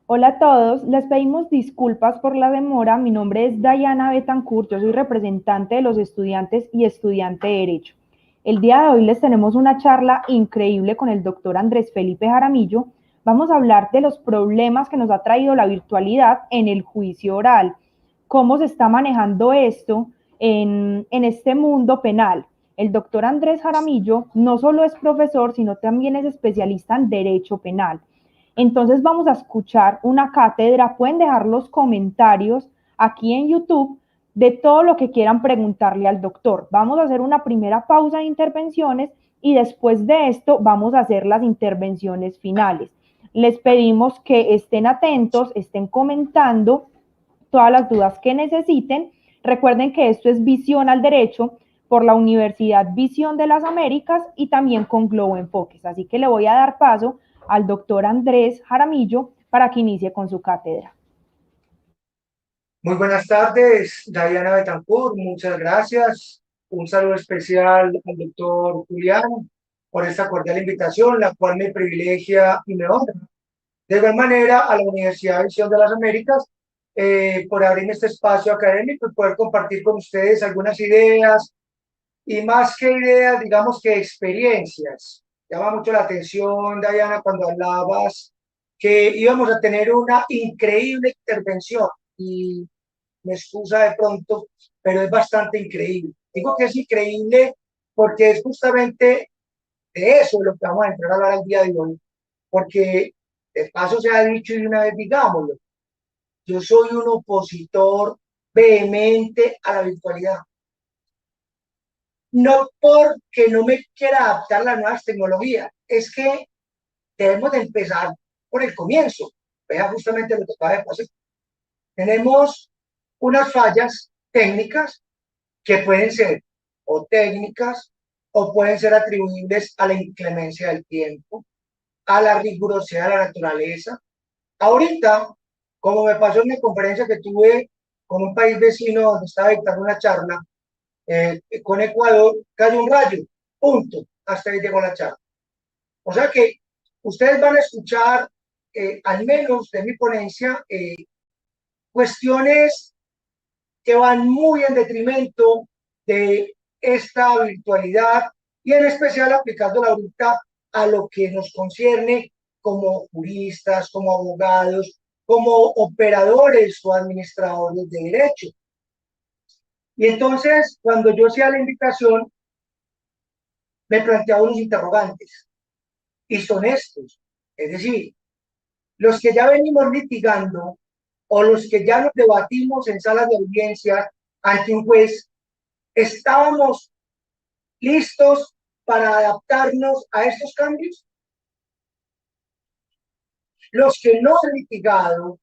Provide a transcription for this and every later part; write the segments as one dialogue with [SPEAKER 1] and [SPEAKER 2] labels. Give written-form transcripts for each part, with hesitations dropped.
[SPEAKER 1] Hola a todos, les pedimos disculpas por la demora. Mi nombre es Dayana Betancourt, yo soy representante de los estudiantes y estudiante de Derecho. El día de hoy les tenemos una charla increíble con el doctor Andrés Felipe Jaramillo. Vamos a hablar de los problemas que nos ha traído la virtualidad en el juicio oral, cómo se está manejando esto en este mundo penal. El doctor Andrés Jaramillo no solo es profesor, sino también es especialista en Derecho Penal. Entonces vamos a escuchar una cátedra. Pueden dejar los comentarios aquí en YouTube de todo lo que quieran preguntarle al doctor. Vamos a hacer una primera pausa de intervenciones y después de esto vamos a hacer las intervenciones finales. Les pedimos que estén atentos, estén comentando todas las dudas que necesiten. Recuerden que esto es Visión al Derecho por la Universidad Visión de las Américas y también con Globo Enfoques. Así que le voy a dar paso al doctor Andrés Jaramillo para que inicie con su cátedra.
[SPEAKER 2] Muy buenas tardes, Diana Betancourt, muchas gracias. Un saludo especial al doctor Julián por esta cordial invitación, la cual me privilegia y me honra. De igual manera, a la Universidad de Visión de las Américas por abrirme este espacio académico y poder compartir con ustedes algunas ideas y más que ideas, digamos que experiencias. Llama mucho la atención, Diana, cuando hablabas que íbamos a tener una increíble intervención y me excusa de pronto, pero es bastante increíble. Digo que es increíble porque es justamente de eso de lo que vamos a entrar a hablar el día de hoy, porque de paso se ha dicho y una vez digámoslo, yo soy un opositor vehemente a la virtualidad. No porque no me quiera adaptar a las nuevas tecnologías, es que debemos de empezar por el comienzo. Vea justamente lo que acaba de pasar. Tenemos unas fallas técnicas que pueden ser o técnicas o pueden ser atribuibles a la inclemencia del tiempo, a la rigurosidad de la naturaleza. Ahorita, como me pasó en una conferencia que tuve con un país vecino donde estaba dictando una charla, con Ecuador, cayó un rayo, punto, hasta ahí llegó la charla. O sea que ustedes van a escuchar, al menos de mi ponencia, cuestiones que van muy en detrimento de esta virtualidad y en especial aplicándola ahorita a lo que nos concierne como juristas, como abogados, como operadores o administradores de derecho. Y entonces, cuando yo hacía la invitación, me planteaba unos interrogantes y son estos. Es decir, los que ya venimos litigando o los que ya nos debatimos en salas de audiencia ante un juez, estábamos listos para adaptarnos a estos cambios. Los que no han litigado,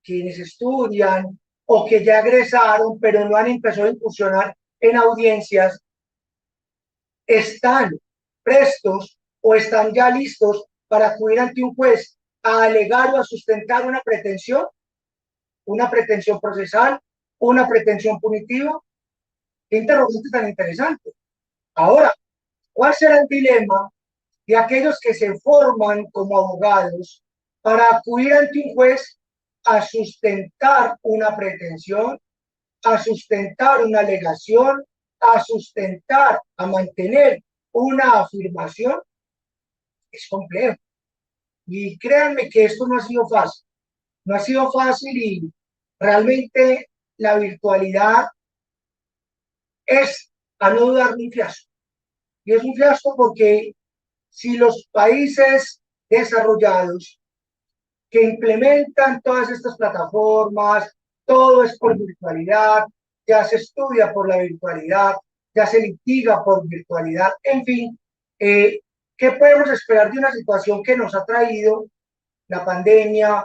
[SPEAKER 2] quienes estudian o que ya egresaron, pero no han empezado a incursionar en audiencias, están prestos o están ya listos para acudir ante un juez a alegar o a sustentar una pretensión procesal, una pretensión punitiva. Qué interrogante tan interesante. Ahora, ¿cuál será el dilema de aquellos que se forman como abogados para acudir ante un juez a sustentar una pretensión, a sustentar una alegación, a sustentar, a mantener una afirmación? Es complejo. Y créanme que esto no ha sido fácil. No ha sido fácil y realmente la virtualidad es, a no dudar, un fiasco. Y es un fiasco porque si los países desarrollados que implementan todas estas plataformas, todo es por virtualidad, ya se estudia por la virtualidad, ya se litiga por virtualidad, en fin, ¿qué podemos esperar de una situación que nos ha traído la pandemia,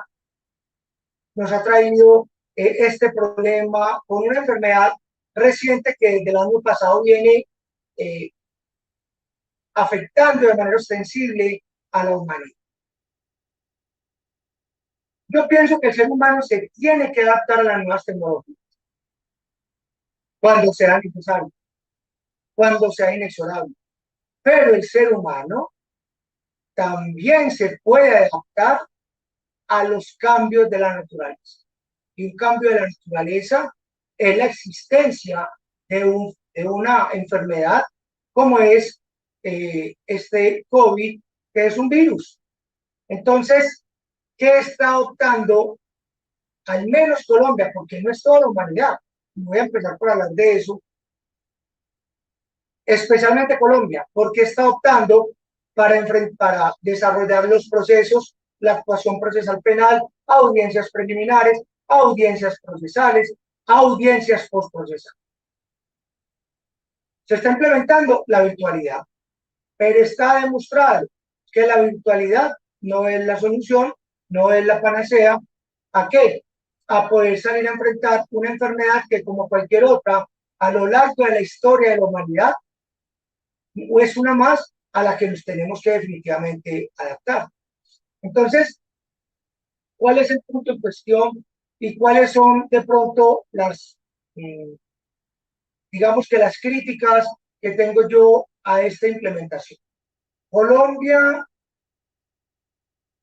[SPEAKER 2] nos ha traído este problema con una enfermedad reciente que desde el año pasado viene eh, afectando de manera ostensible a la humanidad? Yo pienso que el ser humano se tiene que adaptar a las nuevas tecnologías cuando sea necesario, cuando sea inexorable. Pero el ser humano también se puede adaptar a los cambios de la naturaleza. Y un cambio de la naturaleza es la existencia de una enfermedad como es este COVID, que es un virus. Entonces, ¿qué está optando al menos Colombia? Porque no es toda la humanidad. Voy a empezar por hablar de eso. Especialmente Colombia, porque está optando para desarrollar los procesos, la actuación procesal penal, audiencias preliminares, audiencias procesales, audiencias postprocesales. Se está implementando la virtualidad, pero está demostrado que la virtualidad no es la solución, no es la panacea. ¿A qué? A poder salir a enfrentar una enfermedad que, como cualquier otra, a lo largo de la historia de la humanidad, es una más a la que nos tenemos que definitivamente adaptar. Entonces, ¿cuál es el punto en cuestión y cuáles son de pronto las, digamos que las críticas que tengo yo a esta implementación? Colombia,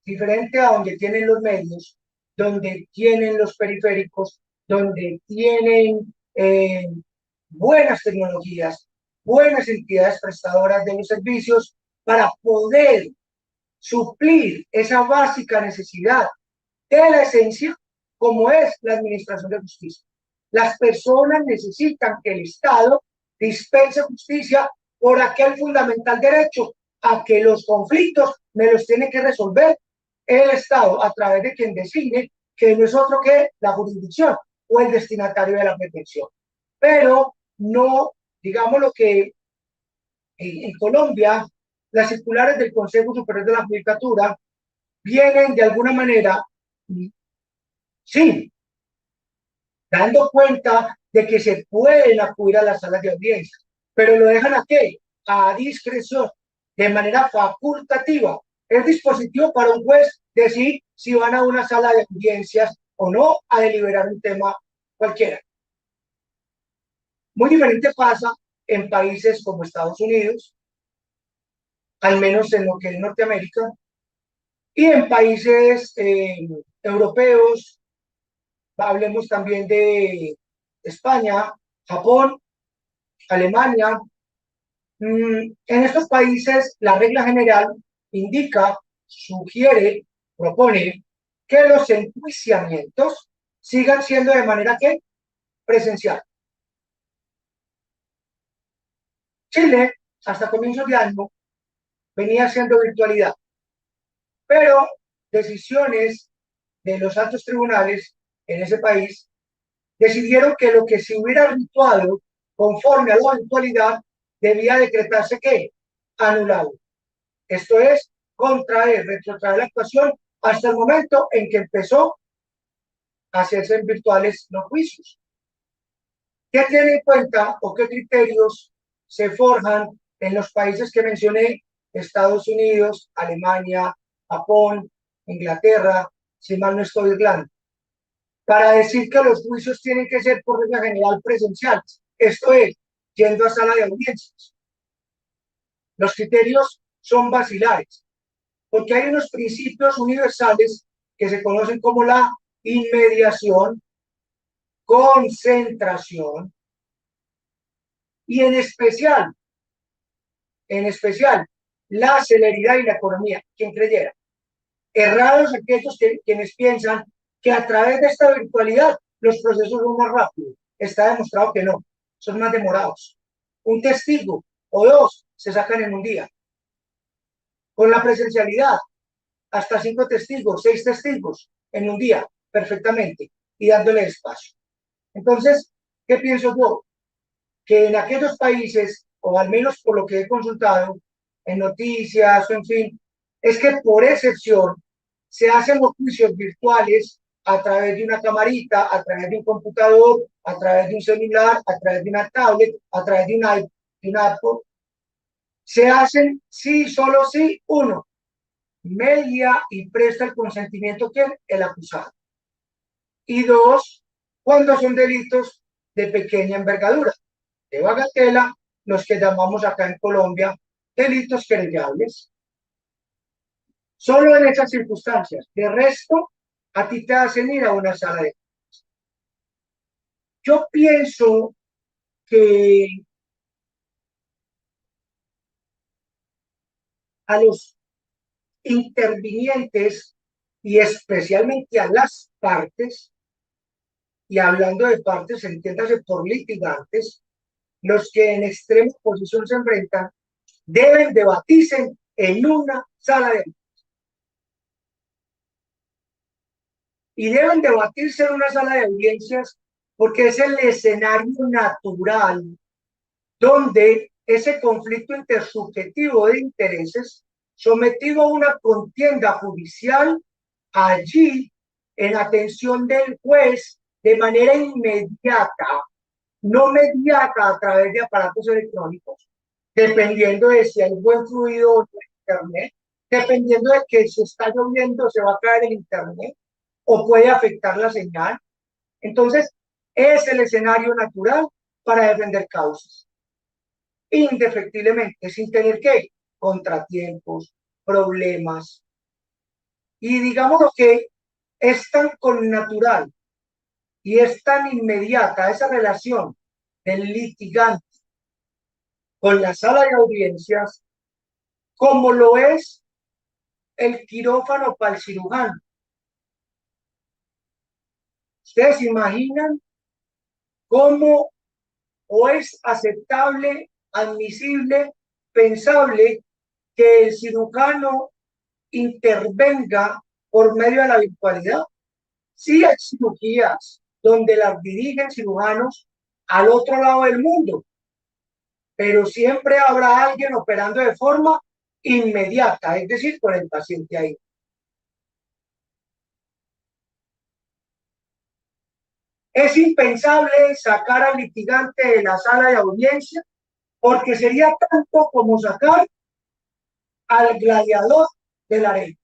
[SPEAKER 2] diferente a donde tienen los medios, donde tienen los periféricos, donde tienen buenas tecnologías, buenas entidades prestadoras de los servicios para poder suplir esa básica necesidad de la esencia, como es la administración de justicia. Las personas necesitan que el Estado dispense justicia por aquel fundamental derecho a que los conflictos me los tiene que resolver el Estado a través de quien designe, que no es otro que la jurisdicción o el destinatario de la protección. Pero no, digamos lo que en Colombia, las circulares del Consejo Superior de la Judicatura vienen de alguna manera, sí, dando cuenta de que se pueden acudir a las salas de audiencia, pero lo dejan a qué? A discreción, de manera facultativa. Es dispositivo para un juez decir si van a una sala de audiencias o no a deliberar un tema cualquiera. Muy diferente pasa en países como Estados Unidos, al menos en lo que es Norteamérica, y en países europeos, hablemos también de España, Japón, Alemania. En estos países, la regla general indica, sugiere, propone que los enjuiciamientos sigan siendo de manera que presencial. Chile, hasta comienzos de año, venía siendo virtualidad, pero decisiones de los altos tribunales en ese país decidieron que lo que se hubiera virtuado conforme a la virtualidad debía decretarse que anulado. Esto es, contraer, retrotraer la actuación hasta el momento en que empezó a hacerse en virtuales los juicios. ¿Qué tiene en cuenta o qué criterios se forjan en los países que mencioné? Estados Unidos, Alemania, Japón, Inglaterra, si mal no estoy, Irlanda, para decir que los juicios tienen que ser por regla general presenciales. Esto es, yendo a sala de audiencias. Los criterios son vacilares, porque hay unos principios universales que se conocen como la inmediación, concentración y en especial, la celeridad y la economía. ¿Quién creyera? Errados aquellos quienes piensan que a través de esta virtualidad los procesos son más rápidos. Está demostrado que no, son más demorados. Un testigo o dos se sacan en un día. Con la presencialidad, hasta 5 testigos, 6 testigos en un día, perfectamente, y dándole espacio. Entonces, ¿qué pienso yo? Que en aquellos países, o al menos por lo que he consultado en noticias o en fin, es que por excepción se hacen los juicios virtuales a través de una camarita, a través de un computador, a través de un celular, a través de una tablet, a través de un iPod. Se hacen sí, solo sí, uno, media y presta el consentimiento ¿quién? El acusado. Y dos, cuando son delitos de pequeña envergadura, de bagatela, los que llamamos acá en Colombia delitos querellables. Solo en esas circunstancias. De resto, a ti te hacen ir a una sala de... Yo pienso que a los intervinientes y especialmente a las partes, y hablando de partes, entiéndase por litigantes, los que en extrema posición se enfrentan, deben debatirse en una sala de... Y deben debatirse en una sala de audiencias porque es el escenario natural donde ese conflicto intersubjetivo de intereses sometido a una contienda judicial allí en atención del juez de manera inmediata, no mediata a través de aparatos electrónicos, dependiendo de si hay buen fluido de internet, dependiendo de que si está lloviendo se va a caer el internet o puede afectar la señal. Entonces, es el escenario natural para defender causas indefectiblemente, sin tener que contratiempos, problemas. Y digamos lo que es tan connatural y es tan inmediata esa relación del litigante con la sala de audiencias como lo es el quirófano para el cirujano. ¿Ustedes imaginan cómo o es aceptable, admisible, pensable que el cirujano intervenga por medio de la virtualidad? Sí hay cirugías donde las dirigen cirujanos al otro lado del mundo, pero siempre habrá alguien operando de forma inmediata, es decir, con el paciente ahí. Es impensable sacar al litigante de la sala de audiencia porque sería tanto como sacar al gladiador de la arena.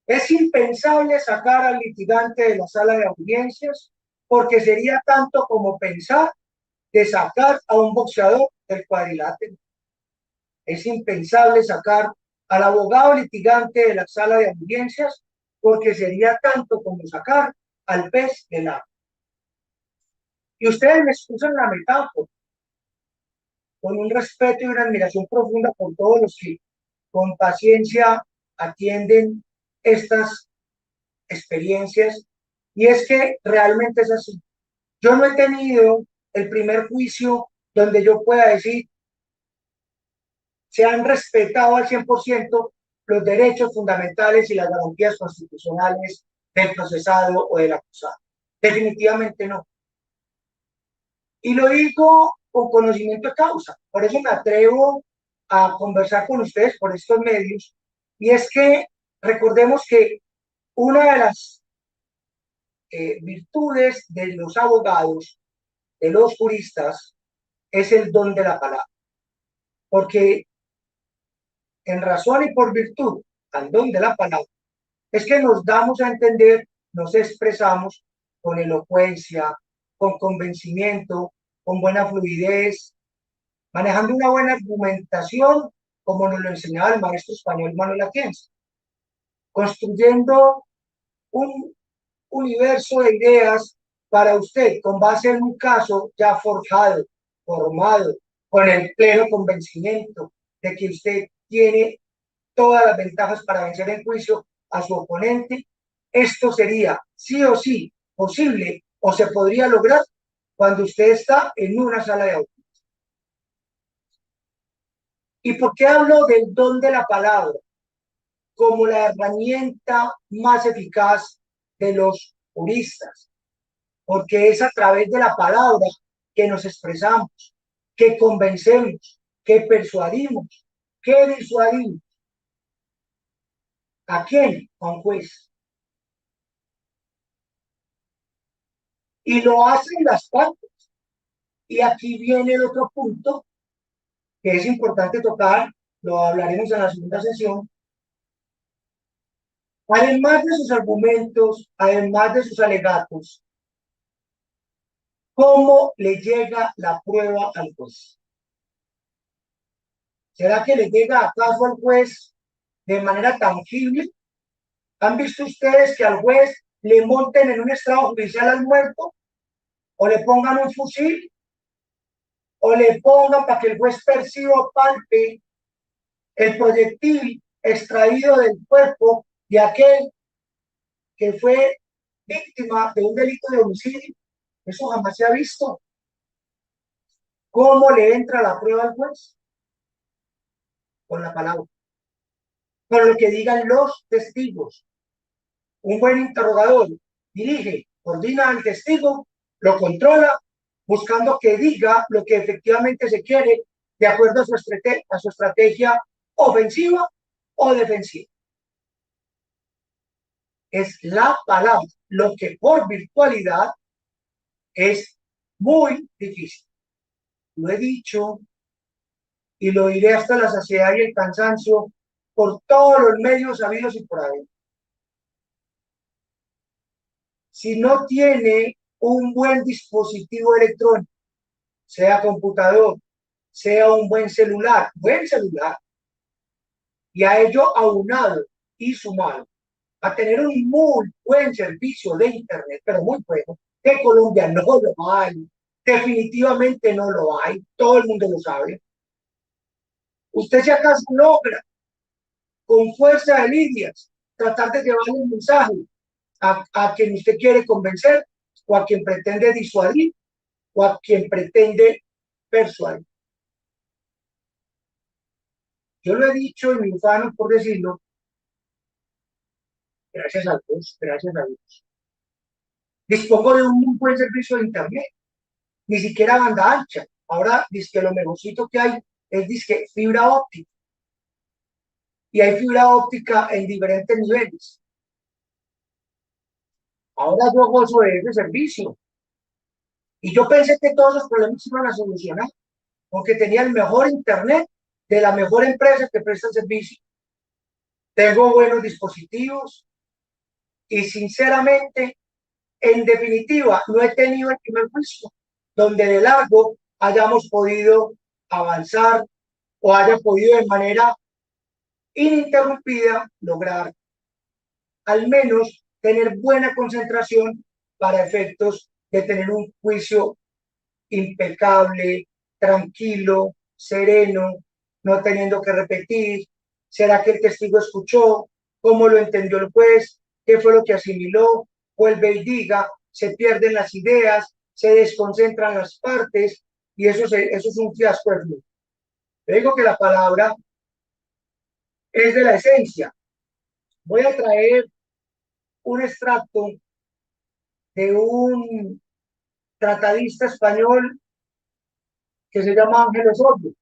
[SPEAKER 2] Es impensable sacar al litigante de la sala de audiencias porque sería tanto como pensar de sacar a un boxeador del cuadrilátero. Es impensable sacar al abogado litigante de la sala de audiencias porque sería tanto como sacar al pez del agua. Y ustedes me excusan la metáfora, con un respeto y una admiración profunda por todos los que con paciencia atienden estas experiencias, y es que realmente es así. Yo no he tenido el primer juicio donde yo pueda decir se han respetado al 100% los derechos fundamentales y las garantías constitucionales del procesado o del acusado. Definitivamente no. Y lo digo con conocimiento de causa. Por eso me atrevo a conversar con ustedes por estos medios. Y es que recordemos que una de las virtudes de los abogados, de los juristas, es el don de la palabra. Porque en razón y por virtud al don de la palabra, es que nos damos a entender, nos expresamos con elocuencia, con convencimiento, con buena fluidez, manejando una buena argumentación, como nos lo enseñaba el maestro español Manuel Atienza, construyendo un universo de ideas para usted con base en un caso ya forjado, formado, con el pleno convencimiento de que usted tiene todas las ventajas para vencer en juicio a su oponente. Esto sería sí o sí posible o se podría lograr cuando usted está en una sala de audiencia. ¿Y por qué hablo del don de la palabra como la herramienta más eficaz de los juristas? Porque es a través de la palabra que nos expresamos, que convencemos, que persuadimos, que disuadimos. ¿A quién? A un juez. Y lo hacen las partes. Y aquí viene el otro punto que es importante tocar, lo hablaremos en la segunda sesión. Además de sus argumentos, además de sus alegatos, ¿cómo le llega la prueba al juez? ¿Será que le llega acaso al juez de manera tangible. ¿Han visto ustedes que al juez le monten en un estrado judicial al muerto? ¿O le pongan un fusil? ¿O le pongan para que el juez perciba o palpe el proyectil extraído del cuerpo de aquel que fue víctima de un delito de homicidio? Eso jamás se ha visto. ¿Cómo le entra la prueba al juez? Con la palabra, con lo que digan los testigos. Un buen interrogador dirige, coordina al testigo, lo controla, buscando que diga lo que efectivamente se quiere de acuerdo a su estrategia ofensiva o defensiva. Es la palabra, lo que por virtualidad es muy difícil. Lo he dicho y lo diré hasta la saciedad y el cansancio por todos los medios habidos y por haber. Si no tiene un buen dispositivo electrónico, sea computador, sea un buen celular, y a ello aunado y sumado a tener un muy buen servicio de Internet, pero muy bueno, que Colombia no lo hay, definitivamente no lo hay, todo el mundo lo sabe. Usted si acaso logra, con fuerza de líneas, tratar de llevar un mensaje a quien usted quiere convencer, o a quien pretende disuadir, o a quien pretende persuadir. Yo lo he dicho y me ufano por decirlo, gracias a Dios, gracias a Dios. Dispongo de un muy buen servicio de Internet, ni siquiera banda ancha. Ahora, dice que lo mejorcito que hay es disque fibra óptica. Y hay fibra óptica en diferentes niveles. Ahora yo gozo de ese servicio. Y yo pensé que todos los problemas se iban a solucionar, porque tenía el mejor Internet de la mejor empresa que presta el servicio. Tengo buenos dispositivos y sinceramente, en definitiva, no he tenido el primer juicio donde de largo hayamos podido avanzar o haya podido de manera ininterrumpida lograr al menos tener buena concentración para efectos de tener un juicio impecable, tranquilo, sereno, no teniendo que repetir. ¿Será que el testigo escuchó? ¿Cómo lo entendió el juez? ¿Qué fue lo que asimiló? Vuelve y diga, se pierden las ideas, se desconcentran las partes y eso es un fiasco de flujo. Le digo que la palabra es de la esencia. Voy a traer un extracto de un tratadista español que se llama Ángel Osorio.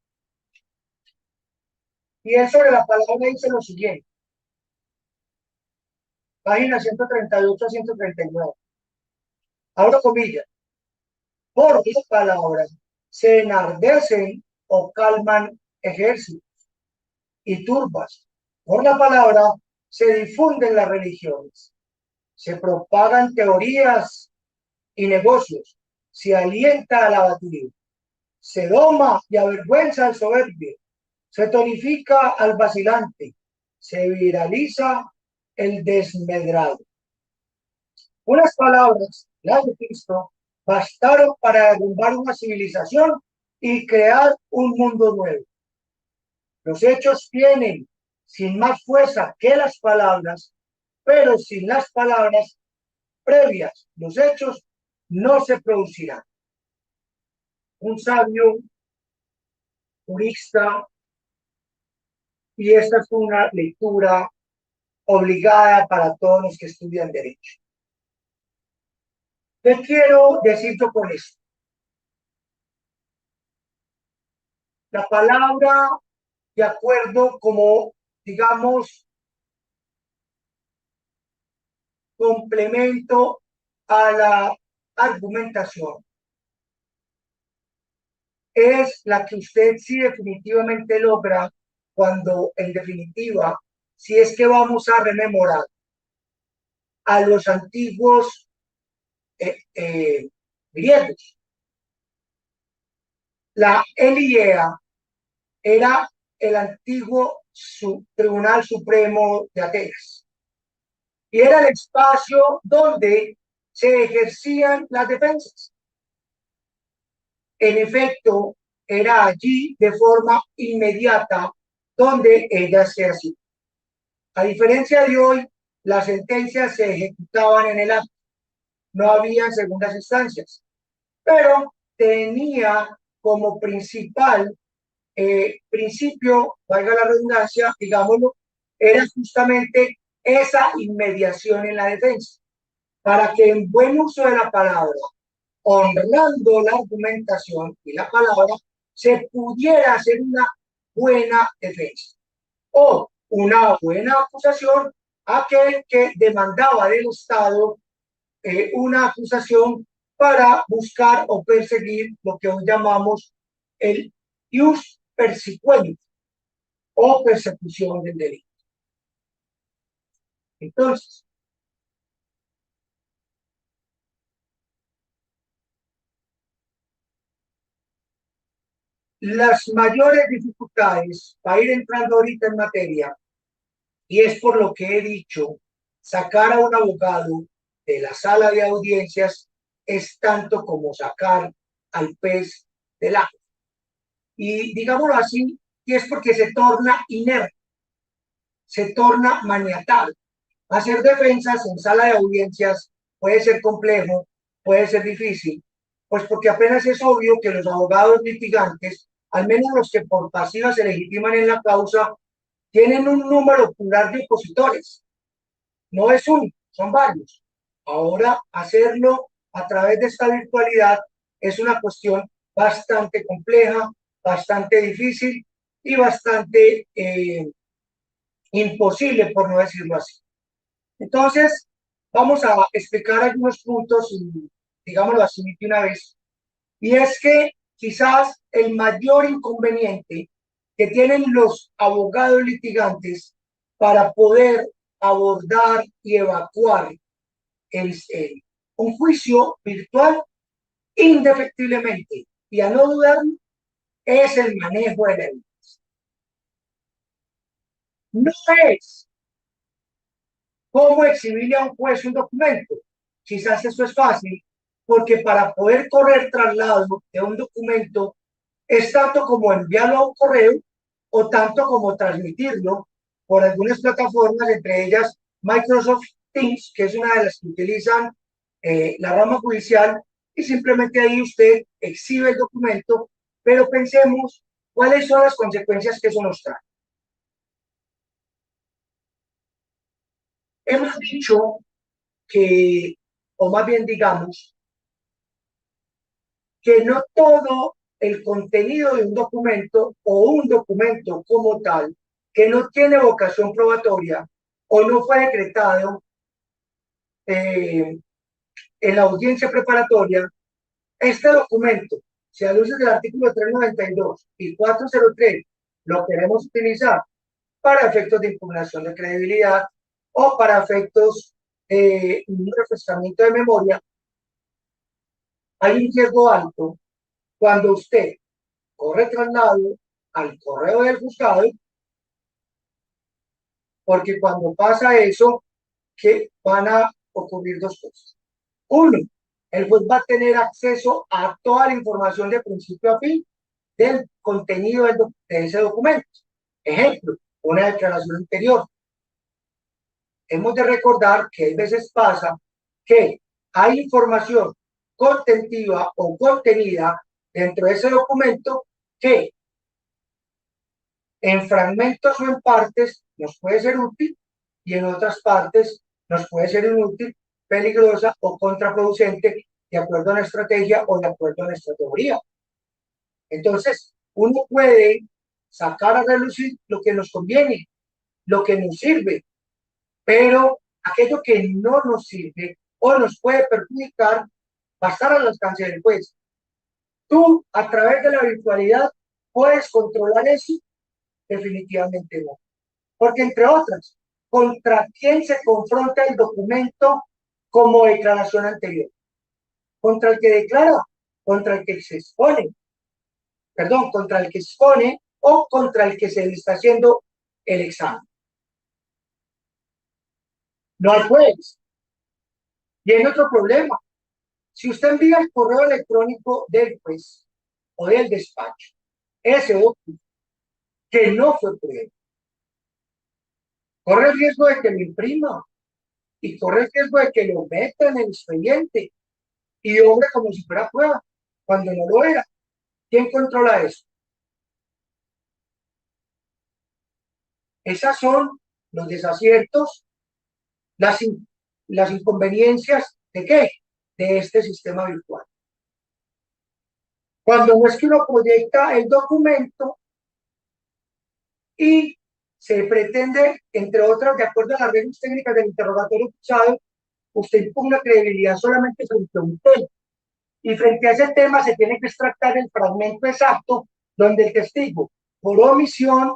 [SPEAKER 2] Y él sobre la palabra dice lo siguiente, página 138 a 139. Abro comillas. Por las palabras se enardecen o calman ejércitos y turbas. Por la palabra se difunden las religiones, se propagan teorías y negocios, se alienta al abatido, se doma y avergüenza al soberbio, se tonifica al vacilante, se viraliza el desmedrado. Unas palabras, las de Cristo, bastaron para derrumbar una civilización y crear un mundo nuevo. Los hechos tienen sin más fuerza que las palabras, pero sin las palabras previas, los hechos no se producirán. Un sabio jurista, y esta es una lectura obligada para todos los que estudian derecho. ¿Qué quiero decir yo con esto? La palabra, de acuerdo como, digamos, complemento a la argumentación, es la que usted sí definitivamente logra cuando, en definitiva, si es que vamos a rememorar a los antiguos griegos. La Eliea era el antiguo Tribunal Supremo de Atenas. Y era el espacio donde se ejercían las defensas. En efecto, era allí de forma inmediata donde ellas se hacían. A diferencia de hoy, las sentencias se ejecutaban en el acto, no había segundas instancias, pero tenía como principal principio, valga la redundancia, digámoslo, era justamente esa inmediación en la defensa, para que en buen uso de la palabra, honrando la argumentación y la palabra, se pudiera hacer una buena defensa o una buena acusación a aquel que demandaba del Estado una acusación para buscar o perseguir lo que hoy llamamos el ius persequens o persecución del delito. Entonces, las mayores dificultades para ir entrando ahorita en materia, y es por lo que he dicho, sacar a un abogado de la sala de audiencias es tanto como sacar al pez del agua. Y digámoslo así, y es porque se torna inerte, se torna maniatal. Hacer defensas en sala de audiencias puede ser complejo, puede ser difícil, pues porque apenas es obvio que los abogados litigantes, al menos los que por pasiva se legitiman en la causa, tienen un número plural de opositores. No es uno, son varios. Ahora, hacerlo a través de esta virtualidad es una cuestión bastante compleja, bastante difícil y bastante imposible, por no decirlo así. Entonces, vamos a explicar algunos puntos, digámoslo así de una vez, y es que quizás el mayor inconveniente que tienen los abogados litigantes para poder abordar y evacuar un juicio virtual indefectiblemente y a no dudar es el manejo de la evidencia. No es cómo exhibirle a un juez un documento. Quizás eso es fácil, porque para poder correr traslado de un documento es tanto como enviarlo a un correo o tanto como transmitirlo por algunas plataformas, entre ellas Microsoft Teams, que es una de las que utilizan la rama judicial, y simplemente ahí usted exhibe el documento, pero pensemos cuáles son las consecuencias que eso nos trae. Hemos dicho que, o más bien digamos, que no todo el contenido de un documento o un documento como tal, que no tiene vocación probatoria o no fue decretado en la audiencia preparatoria, este documento, si a luces del artículo 392 y 403 lo queremos utilizar para efectos de impugnación de credibilidad o para efectos de un refrescamiento de memoria, hay un riesgo alto cuando usted corre traslado al correo del juzgado, porque cuando pasa eso, que van a ocurrir dos cosas. Uno, el juez va a tener acceso a toda la información de principio a fin del contenido de ese documento. Ejemplo, una declaración anterior. Hemos de recordar que a veces pasa que hay información contentiva o contenida dentro de ese documento que en fragmentos o en partes nos puede ser útil y en otras partes nos puede ser inútil, peligrosa o contraproducente de acuerdo a la estrategia o de acuerdo a nuestra teoría. Entonces, uno puede sacar a relucir lo que nos conviene, lo que nos sirve, pero aquello que no nos sirve o nos puede perjudicar va a estar al alcance del juez. Tú, a través de la virtualidad, puedes controlar eso. Definitivamente no. Porque, entre otras, ¿contra quién se confronta el documento como declaración anterior? ¿Contra el que declara? ¿Contra el que se expone? Perdón, contra el que expone o contra el que se le está haciendo el examen. No hay juez. Y hay otro problema. Si usted envía el correo electrónico del juez o del despacho, ese documento que no fue prueba, corre el riesgo de que lo imprima y corre el riesgo de que lo meta en el expediente y obre como si fuera prueba, cuando no lo era. ¿Quién controla eso? Esas son los desaciertos, las, las inconveniencias de qué? De este sistema virtual. Cuando no es que uno proyecta el documento y se pretende, entre otras, de acuerdo a las reglas técnicas del interrogatorio cruzado, usted impugna credibilidad solamente frente a un tema. Y frente a ese tema se tiene que extractar el fragmento exacto donde el testigo, por omisión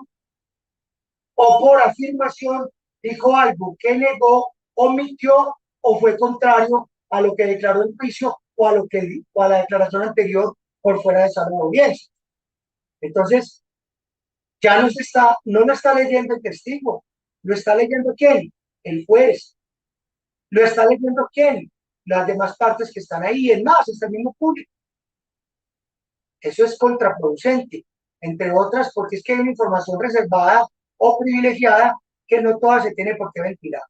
[SPEAKER 2] o por afirmación, dijo algo que negó, omitió o fue contrario a lo que declaró en juicio o a la declaración anterior por fuera de sala de audiencia. Entonces, ya no lo está leyendo el testigo, lo está leyendo ¿quién? El juez. Lo está leyendo ¿quién? Las demás partes que están ahí, es más, es el mismo público. Eso es contraproducente, entre otras, porque es que hay una información reservada o privilegiada que no toda se tiene por qué ventilar.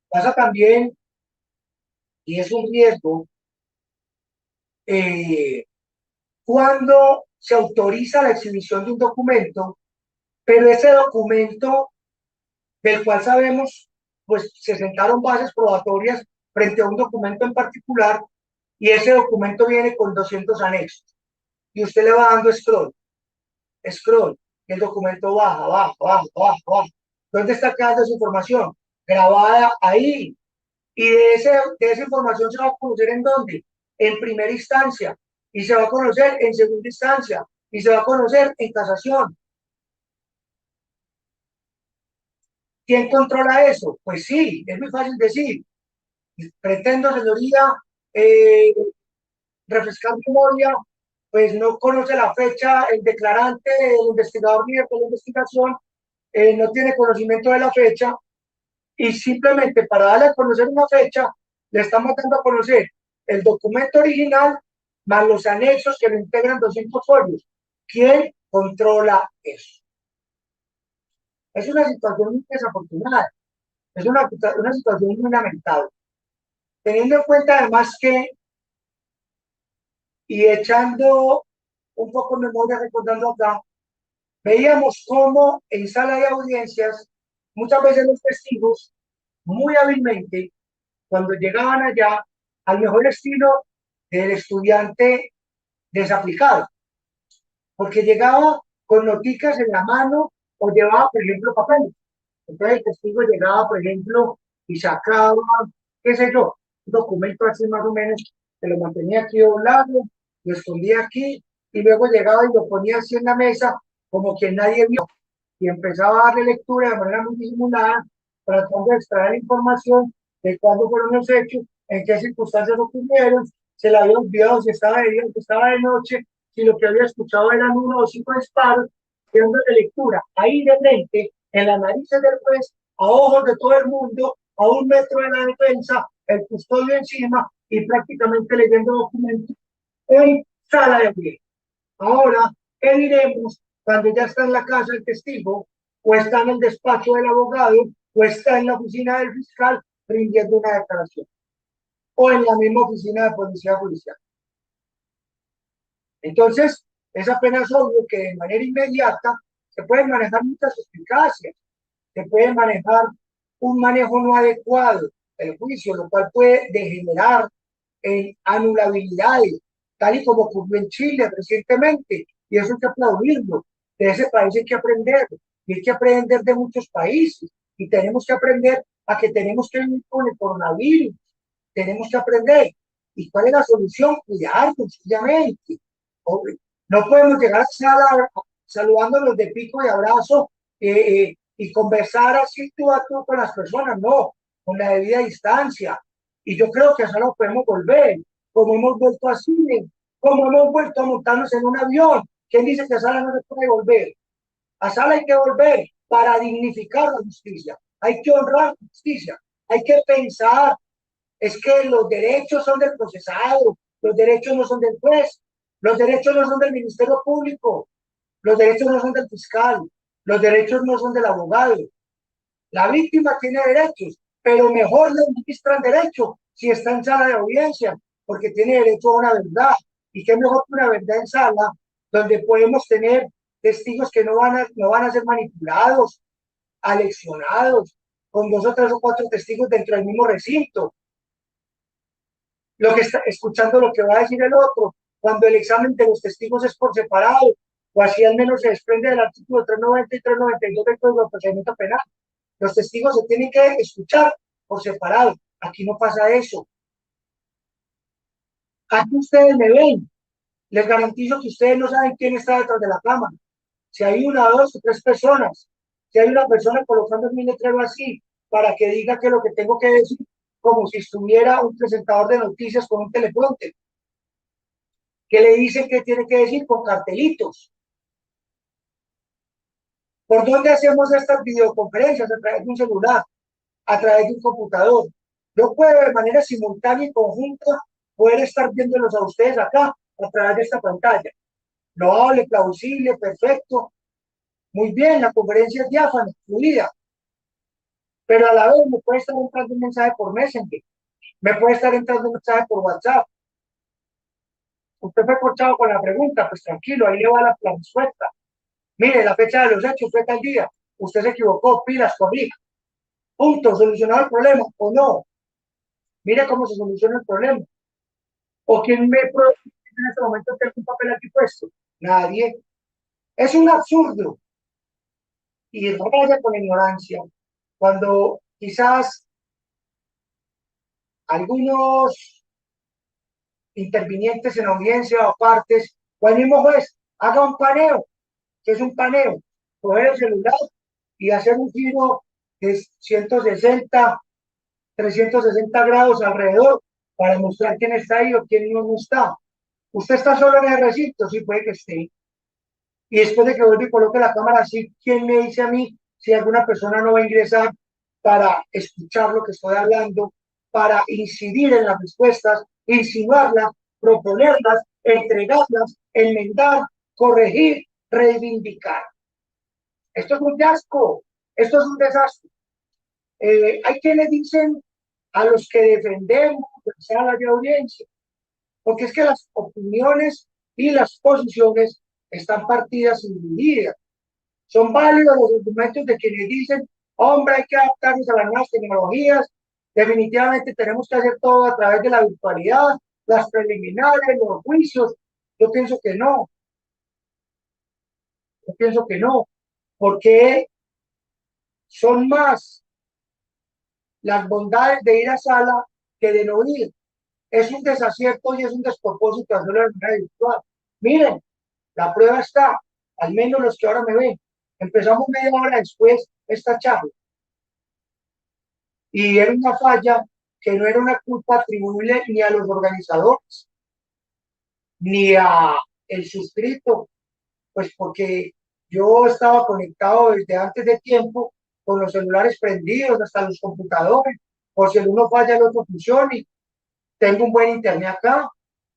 [SPEAKER 2] Pasa también, y es un riesgo, eh, cuando se autoriza la exhibición de un documento, pero ese documento del cual sabemos, pues se sentaron bases probatorias frente a un documento en particular y ese documento viene con 200 anexos y usted le va dando scroll, y el documento baja. ¿Dónde está quedando esa información? Grabada ahí. Y de esa información se va a conocer en dónde? En primera instancia. Y se va a conocer en segunda instancia. Y se va a conocer en casación. ¿Quién controla eso? Pues sí, es muy fácil decir. Pretendo, señoría, eh, refrescar memoria, pues no conoce la fecha, el declarante, el investigador líder de la investigación, no tiene conocimiento de la fecha y simplemente para darle a conocer una fecha, le estamos dando a conocer el documento original más los anexos que lo integran 200 folios. ¿Quién controla eso? Es una situación muy desafortunada, es una situación muy lamentable. Teniendo en cuenta además que, y echando un poco de memoria, recordando acá, veíamos cómo en sala de audiencias, muchas veces los testigos, muy hábilmente, cuando llegaban allá, al mejor estilo del estudiante desaplicado, porque llegaba con noticas en la mano o llevaba, por ejemplo, papeles. Entonces el testigo llegaba, por ejemplo, y sacaba, qué sé yo, un documento así más o menos, que lo mantenía aquí doblado, lo escondía aquí, y luego llegaba y lo ponía así en la mesa, como que nadie vio, y empezaba a darle lectura de manera muy disimulada, tratando de extraer información de cuándo fueron los hechos, en qué circunstancias ocurrieron, se le había olvidado si estaba de día o si estaba de noche, si lo que había escuchado eran 1 o 5 disparos, dando de lectura ahí de frente, en las narices del juez, a ojos de todo el mundo, a 1 metro de la defensa, el custodio encima y prácticamente leyendo documentos en sala de audiencia. Ahora, ¿qué diremos cuando ya está en la casa el testigo, o está en el despacho del abogado, o está en la oficina del fiscal rindiendo una declaración, o en la misma oficina de policía judicial? Entonces, es apenas obvio que de manera inmediata se pueden manejar muchas suspicacias, se puede manejar un manejo no adecuado del juicio, lo cual puede degenerar en anulabilidades, tal y como ocurrió en Chile recientemente, y eso hay que aplaudirlo. De ese país hay que aprender, y hay que aprender de muchos países, y tenemos que aprender a que tenemos que vivir con el coronavirus, tenemos que aprender. ¿Y cuál es la solución? Cuidarnos, sencillamente. No podemos llegar a sala saludándonos de pico y abrazo y conversar así tú a tú con las personas, no, con la debida distancia. Y yo creo que eso lo podemos volver, como hemos vuelto a cine, como hemos vuelto a montarnos en un avión. ¿Quién dice que a Sala no se puede volver? A Sala hay que volver para dignificar la justicia. Hay que honrar la justicia. Hay que pensar, es que los derechos son del procesado, los derechos no son del juez, los derechos no son del Ministerio Público, los derechos no son del fiscal, los derechos no son del abogado. La víctima tiene derechos, pero mejor le administran derecho si está en sala de audiencia, porque tiene derecho a una verdad. Y qué mejor que una verdad en sala, donde podemos tener testigos que no van a ser manipulados, aleccionados, con 2 o 3 o 4 testigos dentro del mismo recinto. Lo que está escuchando lo que va a decir el otro, cuando el examen de los testigos es por separado, o así al menos se desprende del artículo 390 y 392 del Código de Procedimiento Penal. Los testigos se tienen que escuchar por separado. Aquí no pasa eso. Aquí ustedes me ven. Les garantizo que ustedes no saben quién está detrás de la cámara. Si hay 1, 2 o 3 personas, si hay una persona colocando mi letrero así, para que diga que lo que tengo que decir, como si estuviera un presentador de noticias con un teleprompter, que le dicen que tiene que decir con cartelitos. ¿Por dónde hacemos estas videoconferencias? A través de un celular, a través de un computador. Yo puedo de manera simultánea y conjunta poder estar viéndolos a ustedes acá a través de esta pantalla. Loable, plausible, perfecto. Muy bien, la conferencia es diáfana, fluida, pero a la vez me puede estar entrando un mensaje por Messenger, me puede estar entrando un mensaje por WhatsApp. Usted fue corchado con la pregunta, pues tranquilo, ahí le va la respuesta. Mire, la fecha de los hechos fue tal día, usted se equivocó, pilas, corrija. Punto, solucionado el problema, o no. Mire cómo se soluciona el problema. ¿O quién me puede en este momento tener un papel aquí puesto? Nadie. Es un absurdo y raya con la ignorancia cuando quizás algunos intervinientes en audiencia o partes o el mismo juez haga un paneo, que es un paneo, coger el celular y hacer un giro de 160, 360 grados alrededor para mostrar quién está ahí o quién no está. Usted está solo en el recinto, sí puede que esté. Y después de que vuelva y coloque la cámara, sí, ¿quién me dice a mí si alguna persona no va a ingresar para escuchar lo que estoy hablando, para incidir en las respuestas, insinuarlas, proponerlas, entregarlas, enmendar, corregir, reivindicar? Esto es un fiasco, esto es un desastre. Hay quienes dicen a los que defendemos la sala de audiencia, porque es que las opiniones y las posiciones están partidas y divididas. Son válidos los argumentos de quienes dicen, hombre, hay que adaptarnos a las nuevas tecnologías, definitivamente tenemos que hacer todo a través de la virtualidad, las preliminares, los juicios. Yo pienso que no, yo pienso que no, porque son más las bondades de ir a sala que de no ir. Es un desacierto y es un despropósito hacerlo de manera virtual. Miren, la prueba está, al menos los que ahora me ven. Empezamos media hora después esta charla y era una falla que no era una culpa atribuible ni a los organizadores ni a el suscrito, pues porque yo estaba conectado desde antes de tiempo con los celulares prendidos hasta los computadores, por si el uno falla el otro funciona y tengo un buen internet acá.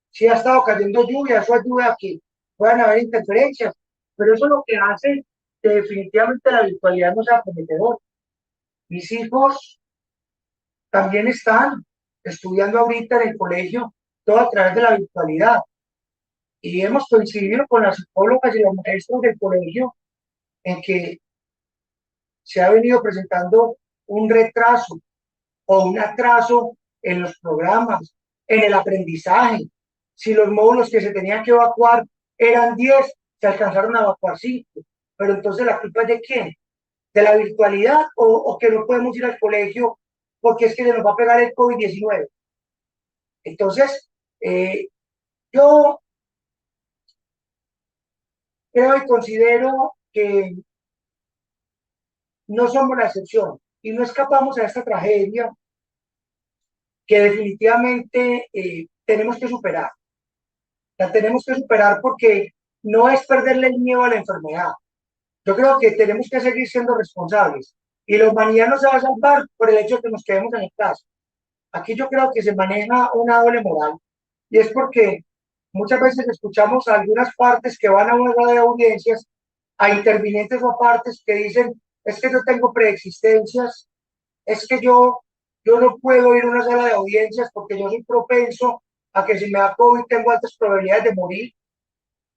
[SPEAKER 2] Si ha estado cayendo lluvia, eso ayuda a que puedan haber interferencias, pero eso es lo que hace que definitivamente la virtualidad no sea prometedor. Mis hijos también están estudiando ahorita en el colegio, todo a través de la virtualidad. Y hemos coincidido con las psicólogas y los maestros del colegio en que se ha venido presentando un retraso o un atraso en los programas, en el aprendizaje. Si los módulos que se tenían que evacuar eran 10, se alcanzaron a evacuar 5. Pero entonces la culpa es de quién? ¿De la virtualidad o que no podemos ir al colegio porque es que se nos va a pegar el COVID-19? Entonces, yo creo y considero que no somos la excepción y no escapamos a esta tragedia que definitivamente tenemos que superar. La tenemos que superar porque no es perderle el miedo a la enfermedad. Yo creo que tenemos que seguir siendo responsables y la humanidad no se va a salvar por el hecho de que nos quedemos en el caso. Aquí yo creo que se maneja una doble moral y es porque muchas veces escuchamos a algunas partes que van a una sala de audiencias, a intervinientes o a partes que dicen, es que yo tengo preexistencias, es que yo no puedo ir a una sala de audiencias porque yo soy propenso a que si me da COVID tengo altas probabilidades de morir.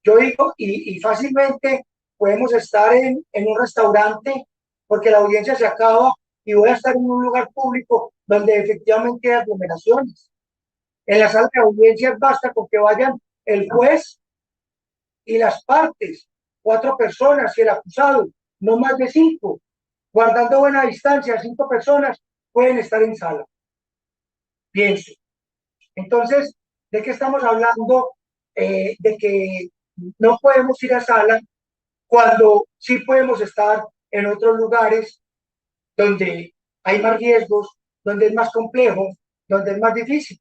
[SPEAKER 2] Yo digo, y fácilmente podemos estar en un restaurante porque la audiencia se acaba y voy a estar en un lugar público donde efectivamente hay aglomeraciones. En la sala de audiencias basta con que vayan el juez y las partes, 4 personas y el acusado, no más de 5. Guardando buena distancia, 5 personas pueden estar en sala. Pienso. Entonces, ¿de qué estamos hablando? De que no podemos ir a sala cuando sí podemos estar en otros lugares donde hay más riesgos, donde es más complejo, donde es más difícil.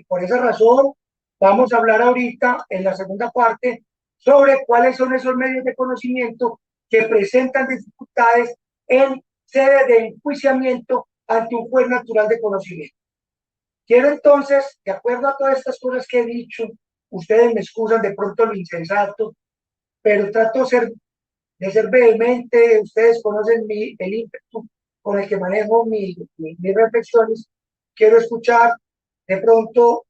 [SPEAKER 2] Por esa razón, vamos a hablar ahorita en la segunda parte sobre cuáles son esos medios de conocimiento que presentan dificultades en sede de enjuiciamiento ante un juez natural de conocimiento. Quiero entonces, de acuerdo a todas estas cosas que he dicho, ustedes me excusan de pronto lo insensato, pero trato de ser vehemente, ustedes conocen el ímpetu con el que manejo mis reflexiones, quiero escuchar de pronto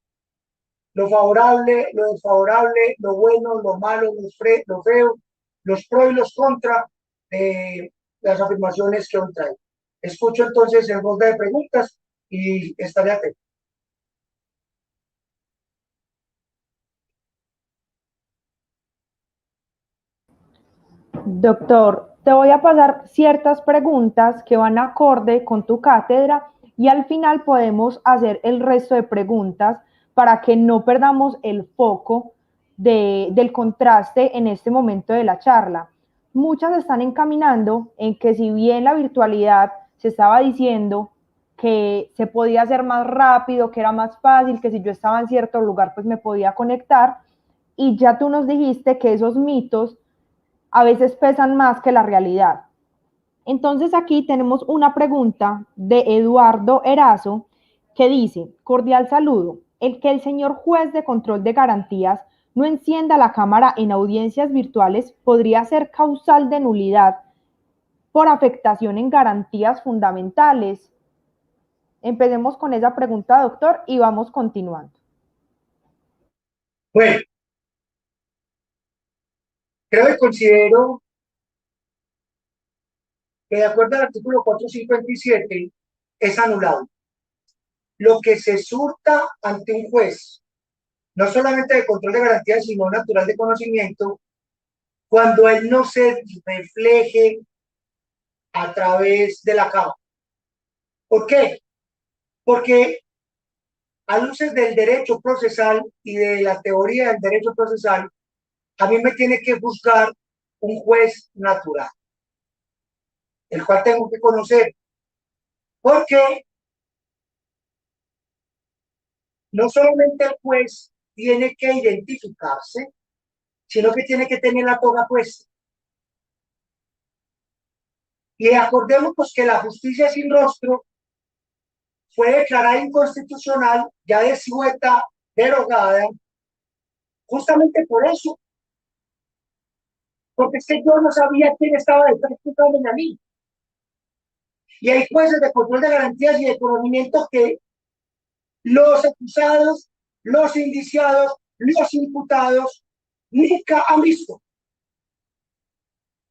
[SPEAKER 2] lo favorable, lo desfavorable, lo bueno, lo malo, lo feo, los pros y los contra de las afirmaciones que hoy traigo. Escucho entonces en ronda de preguntas y estaré atento.
[SPEAKER 1] Doctor, te voy a pasar ciertas preguntas que van acorde con tu cátedra y al final podemos hacer el resto de preguntas para que no perdamos el foco del contraste en este momento de la charla. Muchas están encaminando en que si bien la virtualidad se estaba diciendo que se podía hacer más rápido, que era más fácil, que si yo estaba en cierto lugar pues me podía conectar, y ya tú nos dijiste que esos mitos a veces pesan más que la realidad. Entonces aquí tenemos una pregunta de Eduardo Erazo que dice, cordial saludo, el que el señor juez de control de garantías no encienda la cámara en audiencias virtuales podría ser causal de nulidad por afectación en garantías fundamentales. Empecemos con esa pregunta, doctor, y vamos continuando.
[SPEAKER 2] Bueno, creo y considero que de acuerdo al artículo 457 es anulado. Lo que se surta ante un juez, no solamente de control de garantías, sino natural de conocimiento, cuando él no se refleje a través de la cámara. ¿Por qué? Porque a luces del derecho procesal y de la teoría del derecho procesal, a mí me tiene que juzgar un juez natural, el cual tengo que conocer, porque no solamente el juez tiene que identificarse, sino que tiene que tener la toga puesta. Y acordemos pues, que la justicia sin rostro fue declarada inconstitucional, ya desueta, derogada, justamente por eso, porque es que yo no sabía quién estaba detrás de mí. Y hay jueces de control de garantías y de conocimiento que los acusados, los indiciados, los imputados nunca han visto.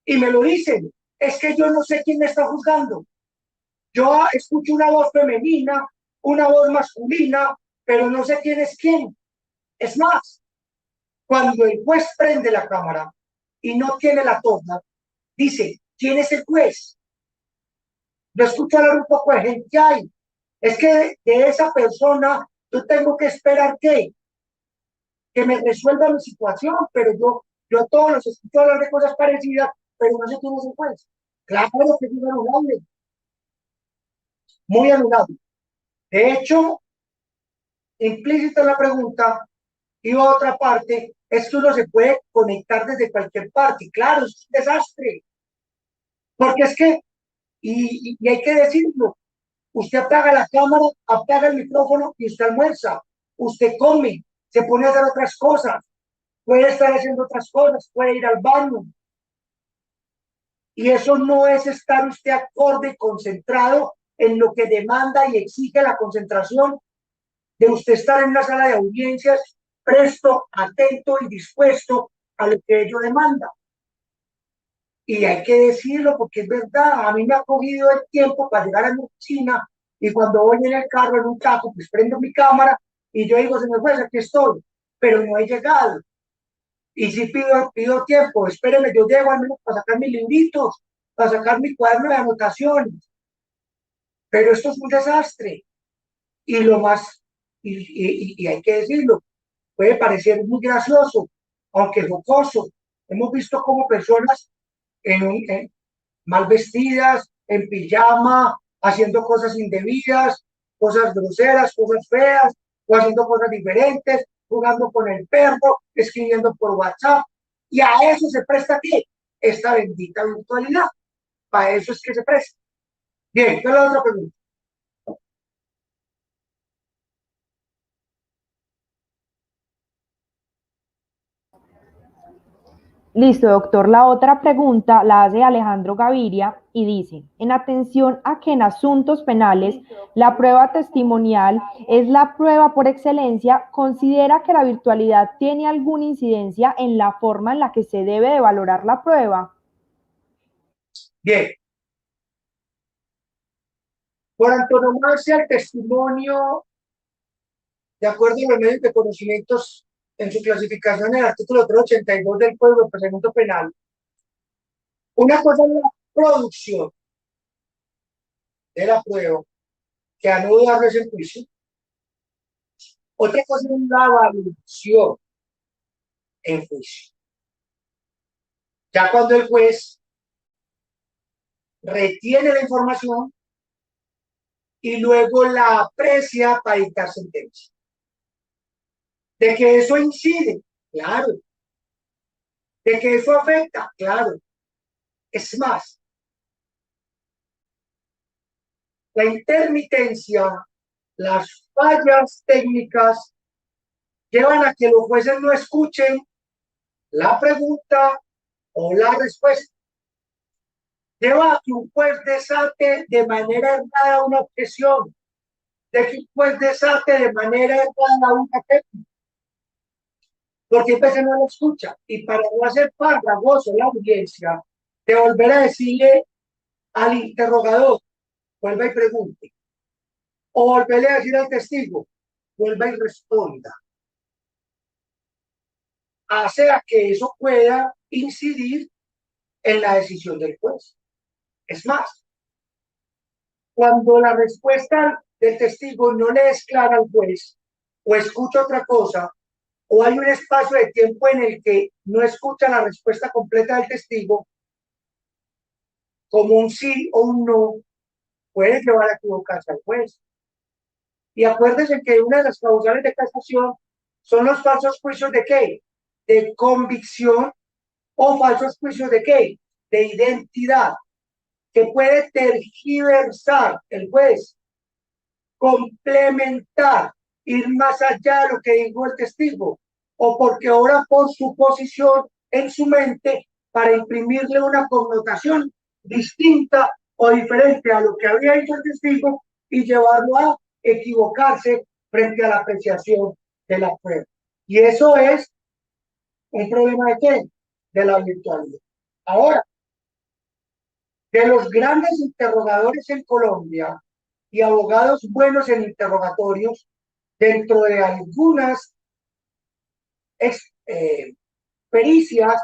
[SPEAKER 2] Y me lo dicen, es que yo no sé quién me está juzgando. Yo escucho una voz femenina, una voz masculina, pero no sé quién es quién. Es más, cuando el juez prende la cámara y no tiene la toma, dice, ¿quién es el juez? Yo escucho hablar un poco de gente ahí. Es que de esa persona yo tengo que esperar que me resuelva mi situación, pero yo a todos los escucho hablar de cosas parecidas, pero no sé quién es el juez. Claro que es anulable, muy anulable. De hecho, implícita en la pregunta Y otra parte es que uno se puede conectar desde cualquier parte. Claro, es un desastre. Porque es que, y hay que decirlo, usted apaga la cámara, apaga el micrófono y usted almuerza. Usted come, se pone a hacer otras cosas, puede estar haciendo otras cosas, puede ir al baño. Y eso no es estar usted acorde y concentrado en lo que demanda y exige la concentración de usted estar en una sala de audiencias presto, atento y dispuesto a lo que ello demanda. Y hay que decirlo porque es verdad, a mí me ha cogido el tiempo para llegar a mi oficina y cuando voy en el carro, en un taco, pues prendo mi cámara y yo digo, señor juez, aquí estoy, pero no he llegado. Y si pido tiempo, espéreme, yo llego al menos para sacar mis libritos, para sacar mi cuaderno de anotaciones. Pero esto es un desastre. Y lo más, y hay que decirlo, puede parecer muy gracioso, aunque jocoso. Hemos visto como personas en mal vestidas, en pijama, haciendo cosas indebidas, cosas groseras, cosas feas, o haciendo cosas diferentes, jugando con el perro, escribiendo por WhatsApp. Y a eso se presta aquí esta bendita virtualidad. Para eso es que se presta. Bien, ¿cuál es la otra pregunta?
[SPEAKER 1] Listo, doctor. La otra pregunta la hace Alejandro Gaviria y dice, en atención a que en asuntos penales la prueba testimonial es la prueba por excelencia, ¿considera que la virtualidad tiene alguna incidencia en la forma en la que se debe de valorar la prueba?
[SPEAKER 2] Bien, por antonomasia el testimonio, de acuerdo a los medios de conocimientos en su clasificación en el artículo 382 del Código de Procedimiento Penal. Una cosa es la producción de la prueba, que anuda ese juicio. Otra cosa es la valoración en juicio. Ya cuando el juez retiene la información y luego la aprecia para dictar sentencia. De que eso incide, claro. De que eso afecta, claro. Es más, la intermitencia, las fallas técnicas llevan a que los jueces no escuchen la pregunta o la respuesta. Lleva a que un juez desate de manera errada una objeción, de que un juez desate de manera errada una técnica, porque a veces no lo escucha. Y para no hacer farragoso la audiencia, de volver a decirle al interrogador, vuelva y pregunte, o volverle a decir al testigo, vuelva y responda. Hace a que eso pueda incidir en la decisión del juez. Es más, cuando la respuesta del testigo no le es clara al juez, o escucha otra cosa, o hay un espacio de tiempo en el que no escucha la respuesta completa del testigo, como un sí o un no, puede llevar a equivocarse al juez. Y acuérdense que una de las causales de casación son los falsos juicios de qué? De convicción o falsos juicios de qué? De identidad, que puede tergiversar el juez, complementar, ir más allá de lo que dijo el testigo, o porque obra por su posición en su mente para imprimirle una connotación distinta o diferente a lo que había dicho el testigo y llevarlo a equivocarse frente a la apreciación de la prueba. Y eso es un problema de qué? De la virtualidad. Ahora, de los grandes interrogadores en Colombia y abogados buenos en interrogatorios, dentro de algunas pericias,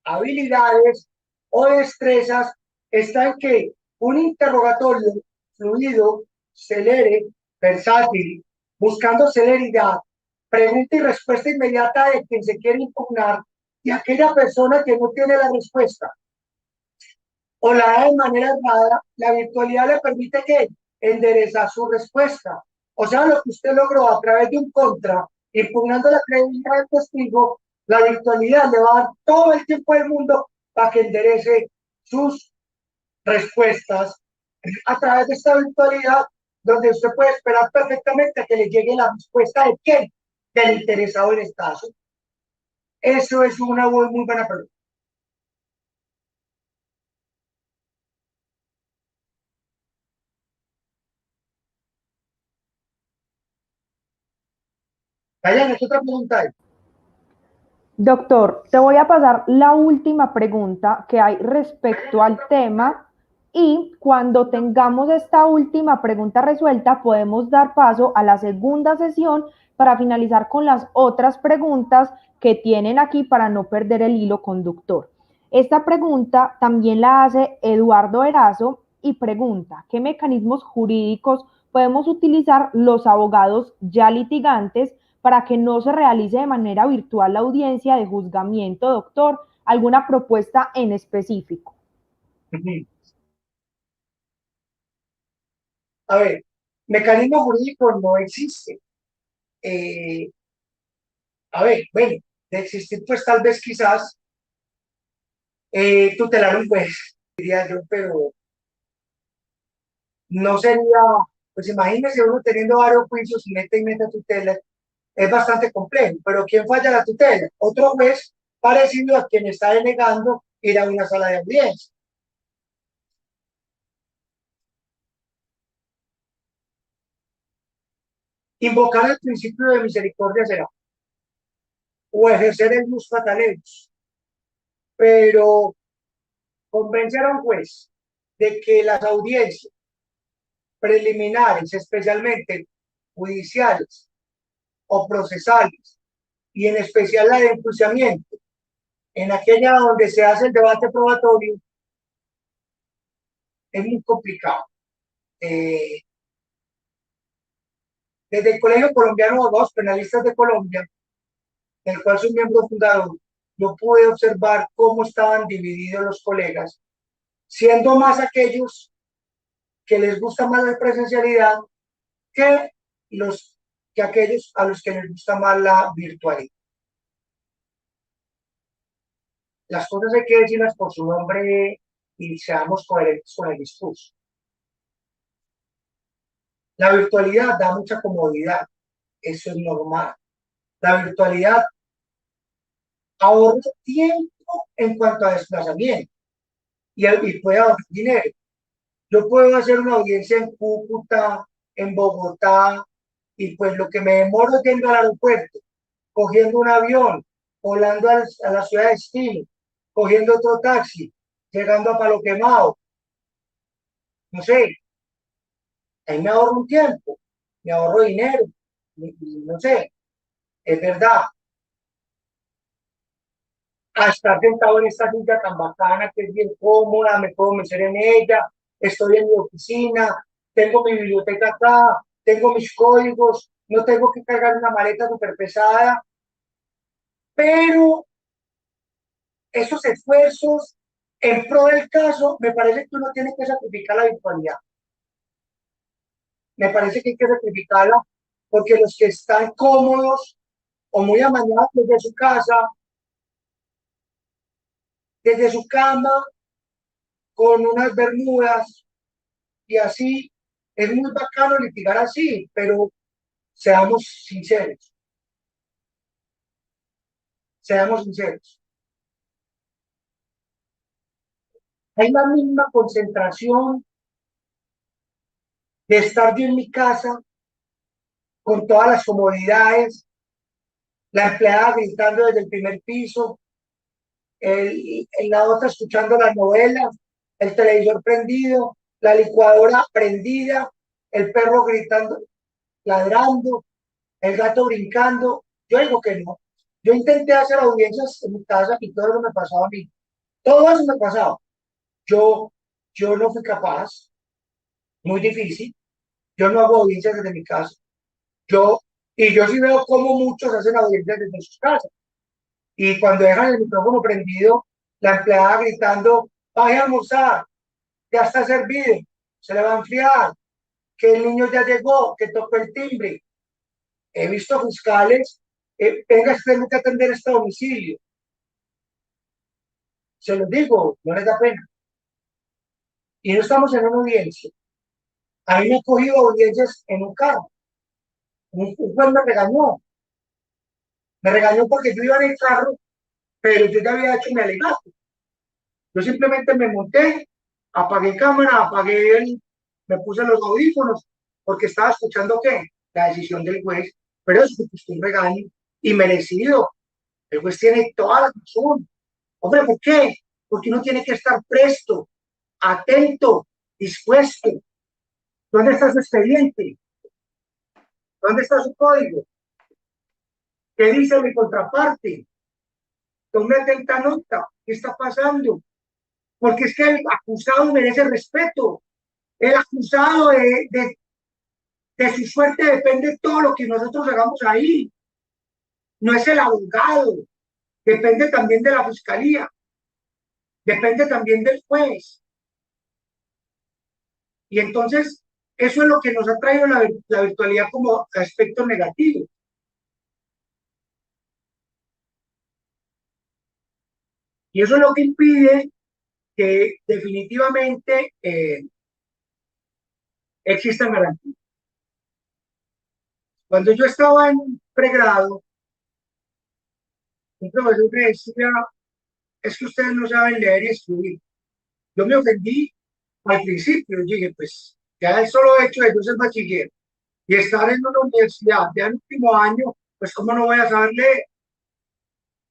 [SPEAKER 2] habilidades o destrezas, está en que un interrogatorio fluido, celere, versátil, buscando celeridad, pregunta y respuesta inmediata de quien se quiere impugnar y aquella persona que no tiene la respuesta o la da de manera errada, la virtualidad le permite que enderezar su respuesta. O sea, lo que usted logró a través de un contra impugnando la credibilidad del testigo, la virtualidad le va a dar todo el tiempo del mundo para que enderece sus respuestas a través de esta virtualidad, donde usted puede esperar perfectamente a que le llegue la respuesta de quién, del interesado en el caso. Eso es una muy buena pregunta. Dayana, ¿qué otra pregunta hay?
[SPEAKER 1] Doctor, te voy a pasar la última pregunta que hay respecto al tema y cuando tengamos esta última pregunta resuelta podemos dar paso a la segunda sesión para finalizar con las otras preguntas que tienen aquí para no perder el hilo conductor. Esta pregunta también la hace Eduardo Erazo y pregunta, ¿qué mecanismos jurídicos podemos utilizar los abogados ya litigantes para que no se realice de manera virtual la audiencia de juzgamiento, doctor? ¿Alguna propuesta en específico?
[SPEAKER 2] A ver, mecanismo jurídico no existe. Eh, a ver, bueno, de existir, pues tal vez quizás tutelar un juez, diría yo, pero no sería, pues imagínese uno teniendo varios juicios y mete tutela, es bastante complejo, pero ¿quién falla la tutela? Otro juez parecido a quien está denegando ir a una sala de audiencia. Invocar el principio de misericordia será, o ejercer el jus fataleus, pero convencer a un juez de que las audiencias preliminares, especialmente judiciales o procesales, y en especial la de enjuiciamiento, en aquella donde se hace el debate probatorio, es muy complicado. Eh, Desde el Colegio Colombiano de Abogados Penalistas de Colombia, del cual soy miembro fundador, yo pude observar cómo estaban divididos los colegas, siendo más aquellos que les gusta más la presencialidad que los que aquellos a los que les gusta más la virtualidad. Las cosas hay que decirlas por su nombre y seamos coherentes con el discurso. La virtualidad da mucha comodidad, eso es normal. La virtualidad ahorra tiempo en cuanto a desplazamiento y puede ahorrar dinero. Yo puedo hacer una audiencia en Cúcuta, en Bogotá, y pues lo que me demoro yendo al aeropuerto, cogiendo un avión, volando a la ciudad de destino, cogiendo otro taxi, llegando a Palo Quemado, no sé, ahí me ahorro un tiempo, me ahorro dinero, no sé, es verdad. A estar sentado en esta silla tan bacana, que es bien cómoda, me puedo meter en ella, estoy en mi oficina, tengo mi biblioteca acá, tengo mis códigos, no tengo que cargar una maleta súper pesada, pero esos esfuerzos en pro del caso, me parece que uno tiene que sacrificar la virtualidad. Me parece que hay que sacrificarla porque los que están cómodos o muy amañados desde su casa, desde su cama, con unas bermudas y así, es muy bacano litigar así, pero seamos sinceros, seamos sinceros. Hay la misma concentración de estar yo en mi casa con todas las comodidades, la empleada gritando desde el primer piso, la otra escuchando la novela, el televisor prendido, la licuadora prendida, el perro gritando, ladrando, el gato brincando. Yo digo que no. Yo intenté hacer audiencias en mi casa y todo eso me pasaba a mí. Todo eso me pasaba. Yo, yo no fui capaz, muy difícil. Yo no hago audiencias desde mi casa. Yo, y yo sí veo cómo muchos hacen audiencias desde sus casas. Y cuando dejan el micrófono prendido, la empleada gritando, vaya a almorzar, ya está servido, se le va a enfriar, que el niño ya llegó, que tocó el timbre. He visto fiscales venga, usted que atender este domicilio. Se los digo, no les da pena. Y no estamos en una audiencia. A mí me han cogido audiencias en un carro. Un juez me regañó porque yo iba en el carro, pero yo ya había hecho mi alegato. Yo simplemente me monté, apagué cámara, me puse los audífonos, porque estaba escuchando qué, la decisión del juez, pero eso es un regaño y merecido. El juez tiene toda la razón. Hombre, ¿por qué? Porque uno tiene que estar presto, atento, dispuesto. ¿Dónde está su expediente? ¿Dónde está su código? ¿Qué dice mi contraparte? Tome atenta nota. ¿Qué está pasando? Porque es que el acusado merece respeto. El acusado de su suerte depende todo lo que nosotros hagamos ahí. No es el abogado. Depende también de la fiscalía. Depende también del juez. Y entonces, eso es lo que nos ha traído la virtualidad como aspecto negativo. Y eso es lo que impide que definitivamente existan garantías. Cuando yo estaba en pregrado, un profesor me decía, es que ustedes no saben leer y escribir. Yo me ofendí al principio, yo dije, pues ya el solo hecho de yo ser bachiller y estar en una universidad de último año, pues cómo no voy a saber leer.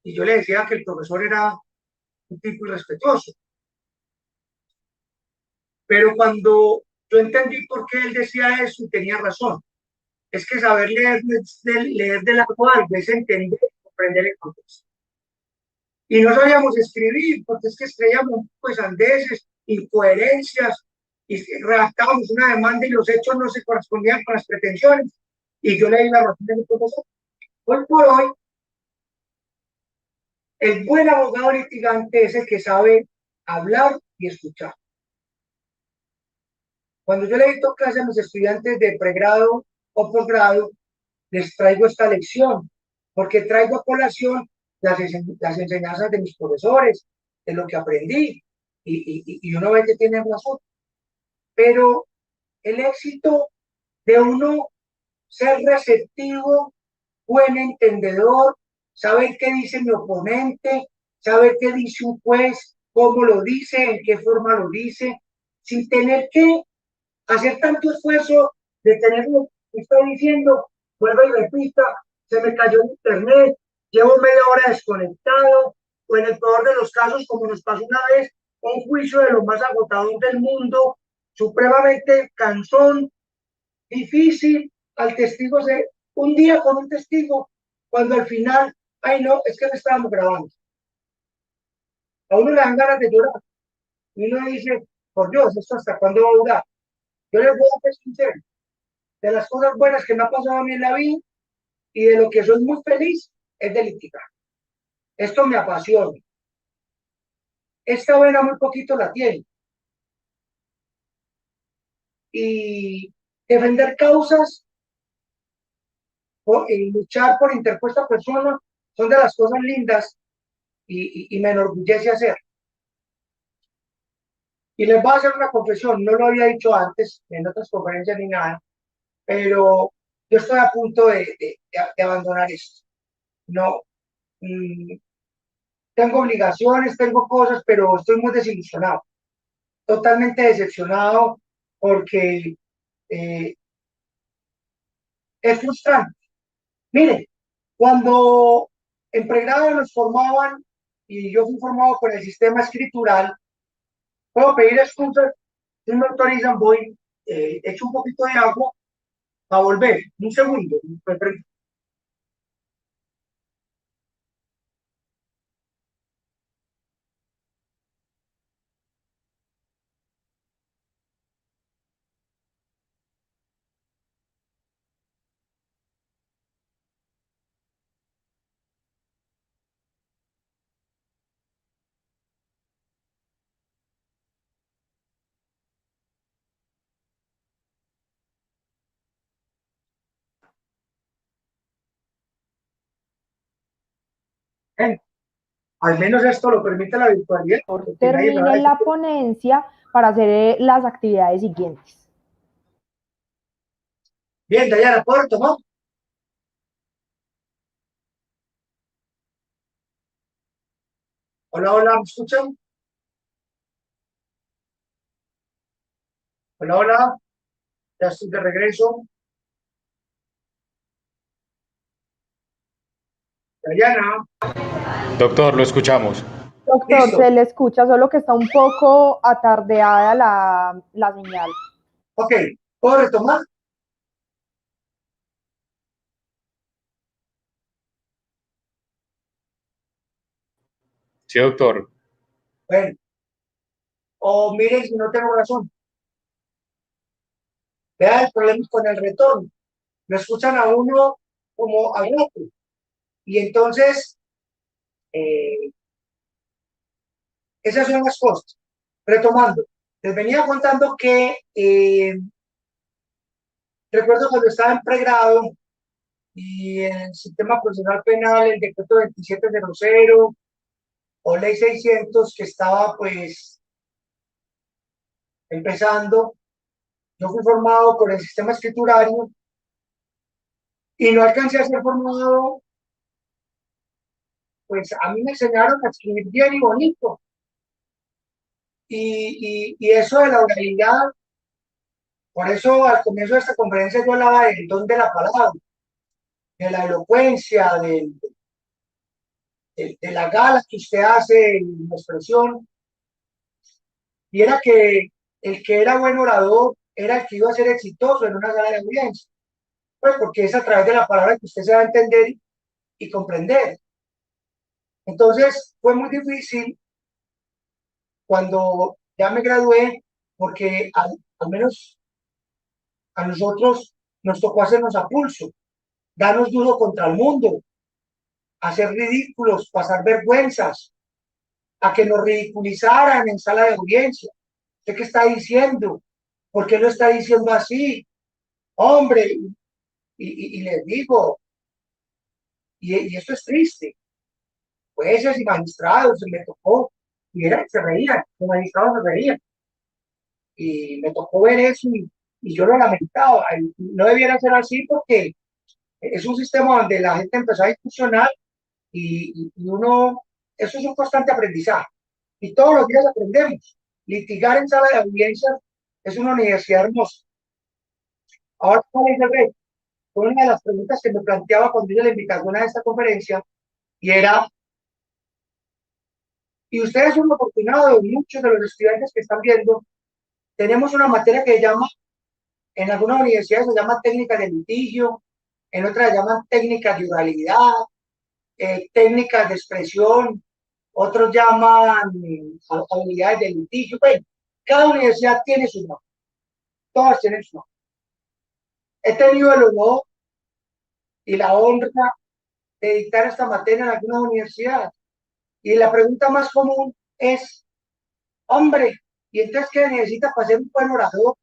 [SPEAKER 2] Y yo le decía que el profesor era un tipo irrespetuoso. Pero cuando yo entendí por qué él decía eso y tenía razón, es que saber leer de la cual es entender y comprender el contexto. Y no sabíamos escribir, porque es que escribíamos pues andeses, incoherencias, y redactábamos una demanda y los hechos no se correspondían con las pretensiones. Y yo leí la razón de mi profesor. Hoy por hoy, el buen abogado litigante es el que sabe hablar y escuchar. Cuando yo le dicto clase a mis estudiantes de pregrado o posgrado, les traigo esta lección, porque traigo a colación las enseñanzas de mis profesores, de lo que aprendí, y uno ve que tiene razón. Pero el éxito de uno ser receptivo, buen entendedor, saber qué dice mi oponente, saber qué dice un juez, cómo lo dice, en qué forma lo dice, sin tener que hacer tanto esfuerzo de tener lo que estoy diciendo, vuelvo y repita, se me cayó el internet, llevo media hora desconectado, o en el peor de los casos, como nos pasó una vez, un juicio de lo más agotador del mundo, supremamente cansón, difícil, al testigo se, un día con un testigo, cuando al final, ay no, es que no estábamos grabando. A uno le dan ganas de llorar, y uno dice, por Dios, ¿esto hasta cuándo va a durar? Yo les voy a ser sincero, de las cosas buenas que me ha pasado a mí en la vida y de lo que soy muy feliz es de litigar. Esto me apasiona. Esta vena muy poquito la tiene. Y defender causas y luchar por interpuesta persona son de las cosas lindas y me enorgullece hacer. Y les voy a hacer una confesión, no lo había dicho antes en otras conferencias ni nada, pero yo estoy a punto de abandonar esto. No, tengo obligaciones, tengo cosas, pero estoy muy desilusionado, totalmente decepcionado porque eh, es frustrante. Mire, cuando en pregrado nos formaban y yo fui formado por el sistema escritural, puedo pedir excusas, si me autorizan, voy, echo un poquito de agua a volver, un segundo. Al menos esto lo permite la virtualidad, porque nadie me va a
[SPEAKER 1] Termine
[SPEAKER 2] decir.
[SPEAKER 1] la ponencia para hacer las actividades siguientes.
[SPEAKER 2] Bien, Dayana, ¿puedo retomar? Hola, hola, ¿me escuchan? Hola, hola, ya estoy de regreso. Dayana,
[SPEAKER 3] Doctor, lo escuchamos.
[SPEAKER 1] Doctor, se
[SPEAKER 2] listo.
[SPEAKER 1] le escucha, solo que está un poco atardeada la señal.
[SPEAKER 2] Ok, ¿puedo retomar?
[SPEAKER 3] Sí, doctor.
[SPEAKER 2] Bueno, o miren si no tengo razón. Vea el problema con el retorno. Lo escuchan a uno como al rato. Y entonces, eh, esas son las cosas. Retomando, les venía contando que recuerdo cuando estaba en pregrado y en el sistema procesal penal, el decreto 2700 o ley 600 que estaba pues empezando, yo fui formado con el sistema escriturario y no alcancé a ser formado, pues a mí me enseñaron a escribir bien y bonito. Y eso de la oralidad, por eso al comienzo de esta conferencia yo hablaba del don de la palabra, de la elocuencia, de la gala que usted hace en la expresión, y era que el que era buen orador era el que iba a ser exitoso en una gala de audiencia, pues porque es a través de la palabra que usted se va a entender y comprender. Entonces fue muy difícil cuando ya me gradué, porque al menos a nosotros nos tocó hacernos a pulso, darnos duro contra el mundo, hacer ridículos, pasar vergüenzas, a que nos ridiculizaran en sala de audiencia. ¿Usted qué está diciendo? ¿Por qué lo está diciendo así? Hombre, y les digo, y esto es triste, jueces y magistrados me tocó, y era, se reían, los magistrados se reían, y me tocó ver eso y yo lo lamentaba, y no debiera ser así porque es un sistema donde la gente empezó a discusionar y uno, eso es un constante aprendizaje. Y todos los días aprendemos. Litigar en sala de audiencias es una universidad hermosa. Ahora, ¿cuál es el reto? Fue una de las preguntas que me planteaba cuando hice la invitación a esta conferencia y era, y ustedes son afortunados, muchos de los estudiantes que están viendo, tenemos una materia que se llama, en algunas universidades se llama técnica de litigio, en otras se llaman técnicas de oralidad, técnicas de expresión, otros llaman habilidades de litigio. Bueno, cada universidad tiene su nombre, todas tienen su nombre. He tenido el honor y la honra de dictar esta materia en algunas universidades. Y la pregunta más común es, hombre, ¿y entonces qué necesita para ser un buen orador,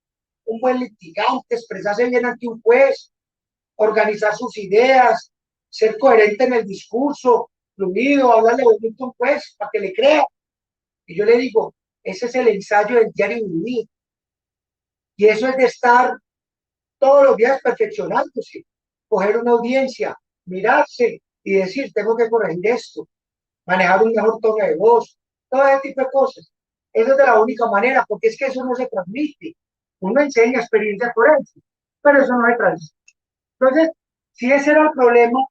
[SPEAKER 2] un buen litigante, expresarse bien ante un juez, organizar sus ideas, ser coherente en el discurso, fluido, hablarle bonito a un juez para que le crea? Y yo le digo, ese es el ensayo del diario vivir. Y eso es de estar todos los días perfeccionándose, coger una audiencia, mirarse y decir, tengo que corregir esto, manejar un mejor tono de voz, todo ese tipo de cosas. Esa es de la única manera, porque es que eso no se transmite. Uno enseña experiencia por eso, pero eso no se transmite. Entonces, si ese era el problema,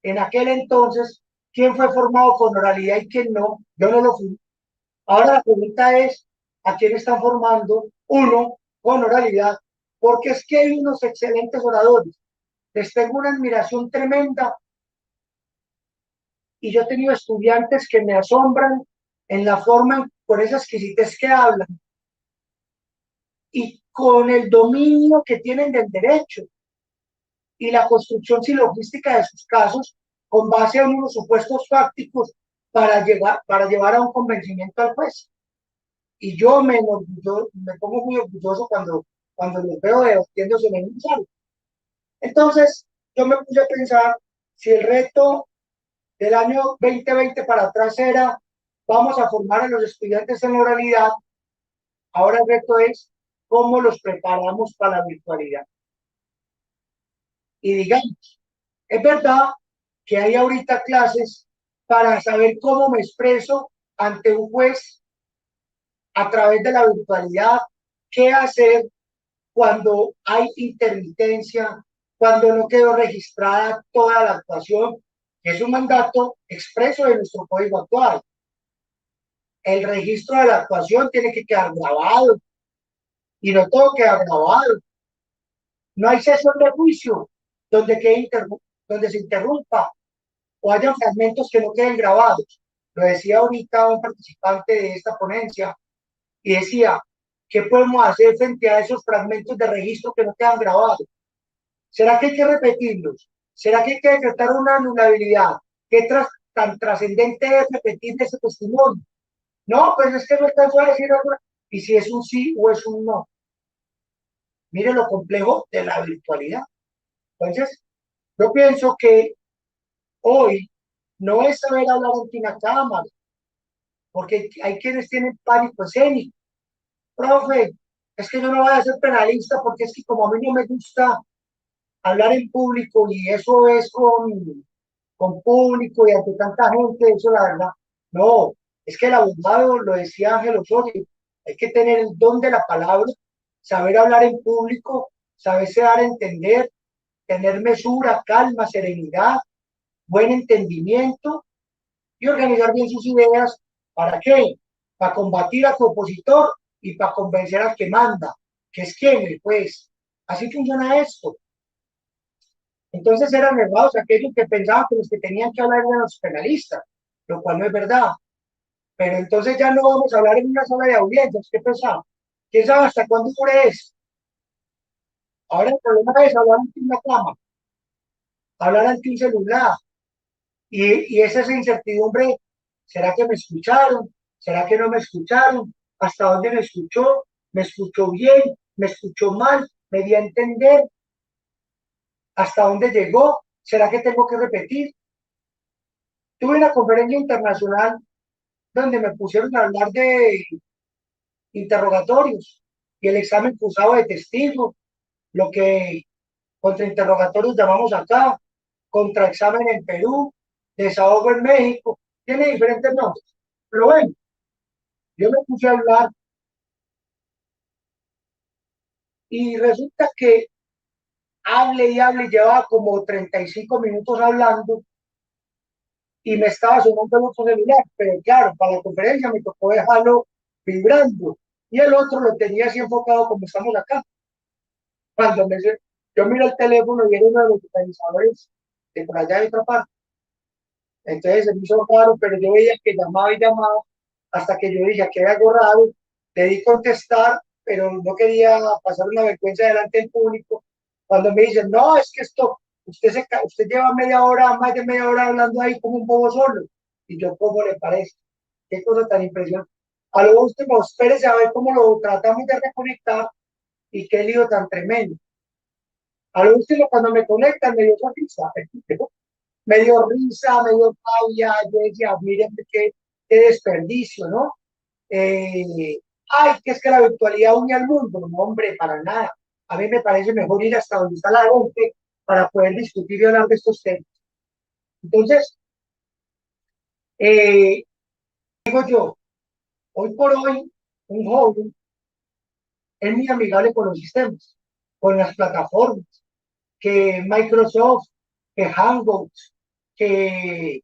[SPEAKER 2] en aquel entonces, ¿quién fue formado con oralidad y quién no? Yo no lo fui. Ahora la pregunta es, ¿a quién están formando? Uno, con oralidad, porque es que hay unos excelentes oradores. Les tengo una admiración tremenda y yo he tenido estudiantes que me asombran en la forma, con esa exquisitez que hablan y con el dominio que tienen del derecho y la construcción silogística de sus casos con base a unos supuestos fácticos para llevar a un convencimiento al juez. Y yo me pongo muy orgulloso cuando los veo debatiéndose en el ensayo. Entonces, yo me puse a pensar si el reto del año 2020 para atrás era, vamos a formar a los estudiantes en la oralidad. Ahora el reto es cómo los preparamos para la virtualidad. Y digamos, es verdad que hay ahorita clases para saber cómo me expreso ante un juez a través de la virtualidad, qué hacer cuando hay intermitencia, cuando no quedó registrada toda la actuación, que es un mandato expreso de nuestro código actual. El registro de la actuación tiene que quedar grabado y no todo queda grabado. No hay sesión de juicio donde se interrumpa o haya fragmentos que no queden grabados. Lo decía ahorita un participante de esta ponencia y decía, ¿qué podemos hacer frente a esos fragmentos de registro que no quedan grabados? ¿Será que hay que repetirlos? ¿Será que hay que decretar una anulabilidad? ¿Qué tan trascendente es repetir ese testimonio? No, pues es que no alcanzó a decir algo. ¿Y si es un sí o es un no? Mire lo complejo de la virtualidad. Entonces, yo pienso que hoy no es saber hablar ante una cámara, porque hay quienes tienen pánico escénico. Profe, es que yo no voy a ser penalista porque es que como a mí no me gusta hablar en público y eso es con público y ante tanta gente, eso la verdad, no, es que el abogado, lo decía Ángel Osorio, hay que tener el don de la palabra, saber hablar en público, saberse dar a entender, tener mesura, calma, serenidad, buen entendimiento y organizar bien sus ideas. ¿Para qué? Para combatir a tu opositor y para convencer al que manda, que es quien, el juez. Así funciona esto. Entonces eran errados aquellos que pensaban que los que tenían que hablar eran los penalistas, lo cual no es verdad. Pero entonces ya no vamos a hablar en una sala de audiencias. ¿Qué pensaba? ¿Quién sabe hasta cuándo dure eso? Ahora el problema es hablar ante una cama, hablar ante un celular. Y es esa incertidumbre, ¿será que me escucharon? ¿Será que no me escucharon? ¿Hasta dónde me escuchó? ¿Me escuchó bien? ¿Me escuchó mal? ¿Me dio a entender? ¿Hasta dónde llegó? ¿Será que tengo que repetir? Tuve una conferencia internacional donde me pusieron a hablar de interrogatorios y el examen cruzado de testigos, lo que contra interrogatorios llamamos acá, contraexamen en Perú, desahogo en México, tiene diferentes nombres. Pero bueno, yo me puse a hablar y resulta que hable y hable, llevaba como 35 minutos hablando y me estaba sonando el otro celular, pero claro, para la conferencia me tocó dejarlo vibrando y el otro lo tenía así enfocado como estamos acá. Cuando yo miro el teléfono y era uno de los organizadores de por allá de otra parte. Entonces se me hizo raro, pero yo veía que llamaba y llamaba hasta que yo dije que era algo raro, le di contestar, pero no quería pasar una vergüenza delante del público. Cuando me dicen, no, es que esto, usted lleva media hora, más de media hora hablando ahí como un bobo solo. Y yo, ¿cómo le parece? Qué cosa tan impresionante. A lo último, espérese a ver cómo lo tratamos de reconectar y qué lío tan tremendo. A lo último, cuando me conectan, me dio risa. Me dio risa, me dio rabia. Yo decía, miren qué desperdicio, ¿no? Ay, que es que la virtualidad une al mundo. No, hombre, para nada. A mí me parece mejor ir hasta donde está la gente para poder discutir y hablar de estos temas. Entonces, digo yo, hoy por hoy, un joven es muy amigable con los sistemas, con las plataformas, que Microsoft, que Hangouts, que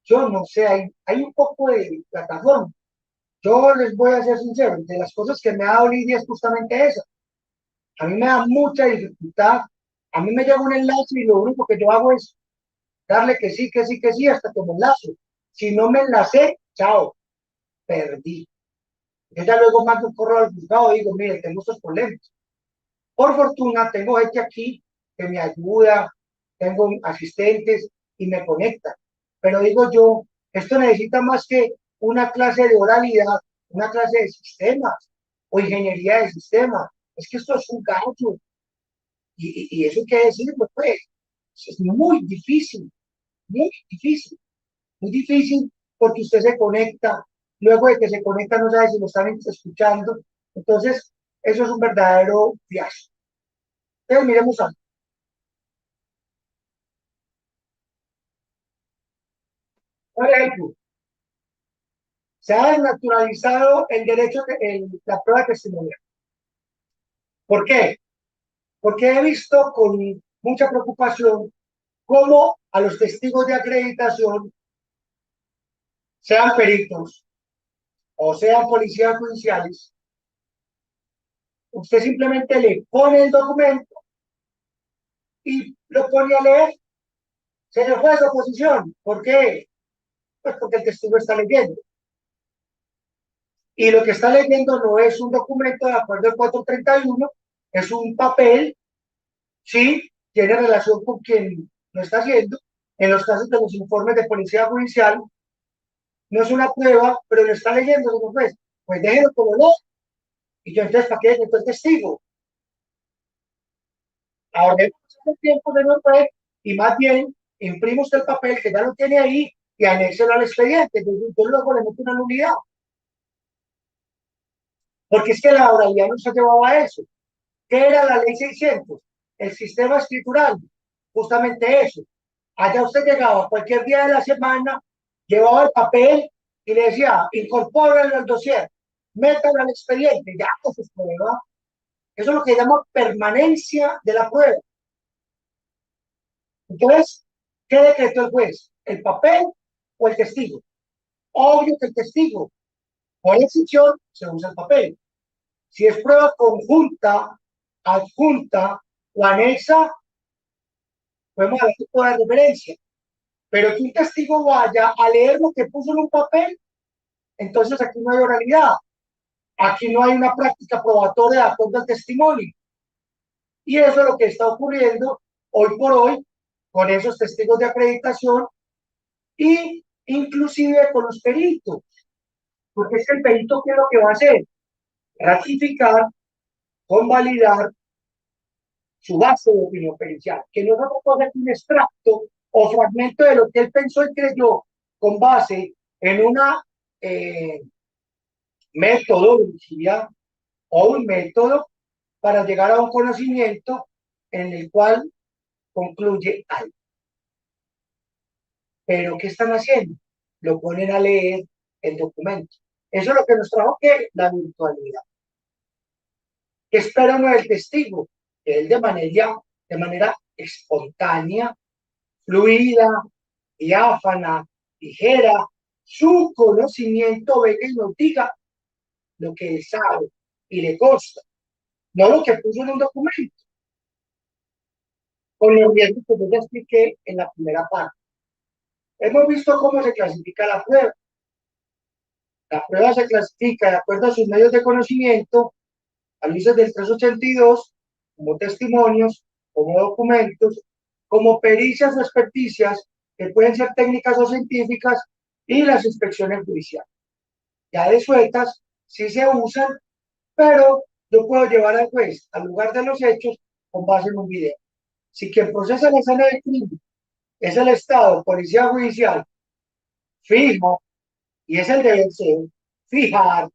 [SPEAKER 2] yo no sé, hay un poco de plataforma. Yo les voy a ser sincero, de las cosas que me ha dado Lidia es justamente esa. A mí me da mucha dificultad. A mí me llega un enlace y lo único que yo hago es darle que sí, que sí, que sí, hasta que me enlace. Si no me enlacé, chao, perdí. Yo ya luego mando un correo al juzgado y digo, mire, tengo estos problemas. Por fortuna, tengo gente aquí que me ayuda, tengo asistentes y me conecta. Pero digo yo, esto necesita más que una clase de oralidad, una clase de sistemas o ingeniería de sistemas. Es que esto es un gallo. Y eso hay que decirlo, pues, es muy difícil. muy difícil porque usted se conecta, luego de que se conecta no sabe si lo están escuchando, entonces eso es un verdadero fiasco. Entonces miremos algo. Por ejemplo, se ha desnaturalizado el derecho, la prueba testimonial. ¿Por qué? Porque he visto con mucha preocupación cómo a los testigos de acreditación, sean peritos o sean policías judiciales, usted simplemente le pone el documento y lo pone a leer. Se le fue a su posición. ¿Por qué? Pues porque el testigo está leyendo. Y lo que está leyendo no es un documento de acuerdo al 431, es un papel, sí, tiene relación con quien lo está haciendo. En los casos de los informes de policía judicial, no es una prueba, pero lo está leyendo, señor juez. Pues déjelo como no. Y yo entonces, ¿para qué necesito el testigo? Ahorremos el tiempo de no juez y más bien imprime usted el papel que ya lo tiene ahí y anéxelo al expediente. Entonces, yo luego le meto una nulidad. Porque es que la oralidad no se llevaba a eso. ¿Qué era la ley 600? El sistema escritural. Justamente eso. Allá usted llegaba cualquier día de la semana, llevaba el papel y le decía, incorpóralo al dossier, métalo al expediente, ya eso es prueba. Eso es lo que llama permanencia de la prueba. Entonces, ¿qué decretó el juez? ¿El papel o el testigo? Obvio que el testigo. Por excepción, se usa el papel. Si es prueba conjunta, adjunta o anexa, podemos hablar de toda referencia. Pero que un testigo vaya a leer lo que puso en un papel, entonces aquí no hay oralidad. Aquí no hay una práctica probatoria de acuerdo al testimonio. Y eso es lo que está ocurriendo hoy por hoy con esos testigos de acreditación y inclusive con los peritos. Porque es que el perito, ¿qué es lo que va a hacer? Ratificar, convalidar su base de opinión pericial, que no es otra cosa que un extracto o fragmento de lo que él pensó y creyó con base en una metodología o un método para llegar a un conocimiento en el cual concluye algo. Pero ¿qué están haciendo? Lo ponen a leer el documento. Eso es lo que nos trajo que la virtualidad. ¿Qué espera uno del testigo? Que él de manera espontánea, fluida, diáfana, ligera, su conocimiento venga y nos diga lo que él sabe y le consta, no lo que puso en un documento, con los riesgos que yo ya expliqué en la primera parte. Hemos visto cómo se clasifica la prueba. La prueba se clasifica de acuerdo a sus medios de conocimiento, a luces del 382, como testimonios, como documentos, como pericias o experticias, que pueden ser técnicas o científicas, y las inspecciones judiciales. Ya de sueltas, sí se usan, pero yo puedo llevar al juez al lugar de los hechos con base en un video. Si quien procesa la escena del crimen es el Estado, policía judicial, fijo, y es el deber ser, fijar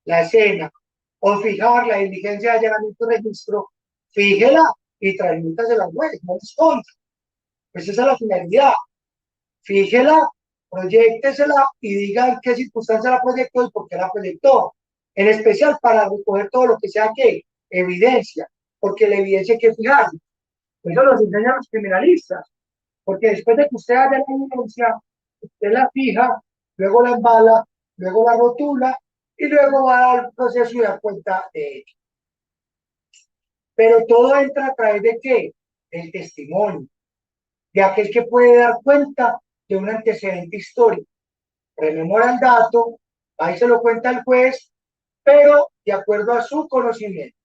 [SPEAKER 2] la escena o fijar la diligencia de allanamiento de registro, fíjela y transmítasela al juez, no esconda. Pues esa es la finalidad. Fíjela, proyéctesela y digan qué circunstancia la proyectó y por qué la proyectó. En especial para recoger todo lo que sea que evidencia, porque la evidencia hay que fijarla. Eso los enseñan los criminalistas, porque después de que usted haga la evidencia, usted la fija, luego la embala, luego la rotula y luego va al proceso y da cuenta de ello. Pero todo entra a través de qué? Del testimonio, de aquel que puede dar cuenta de un antecedente histórico. Rememora el dato, ahí se lo cuenta el juez, pero de acuerdo a su conocimiento.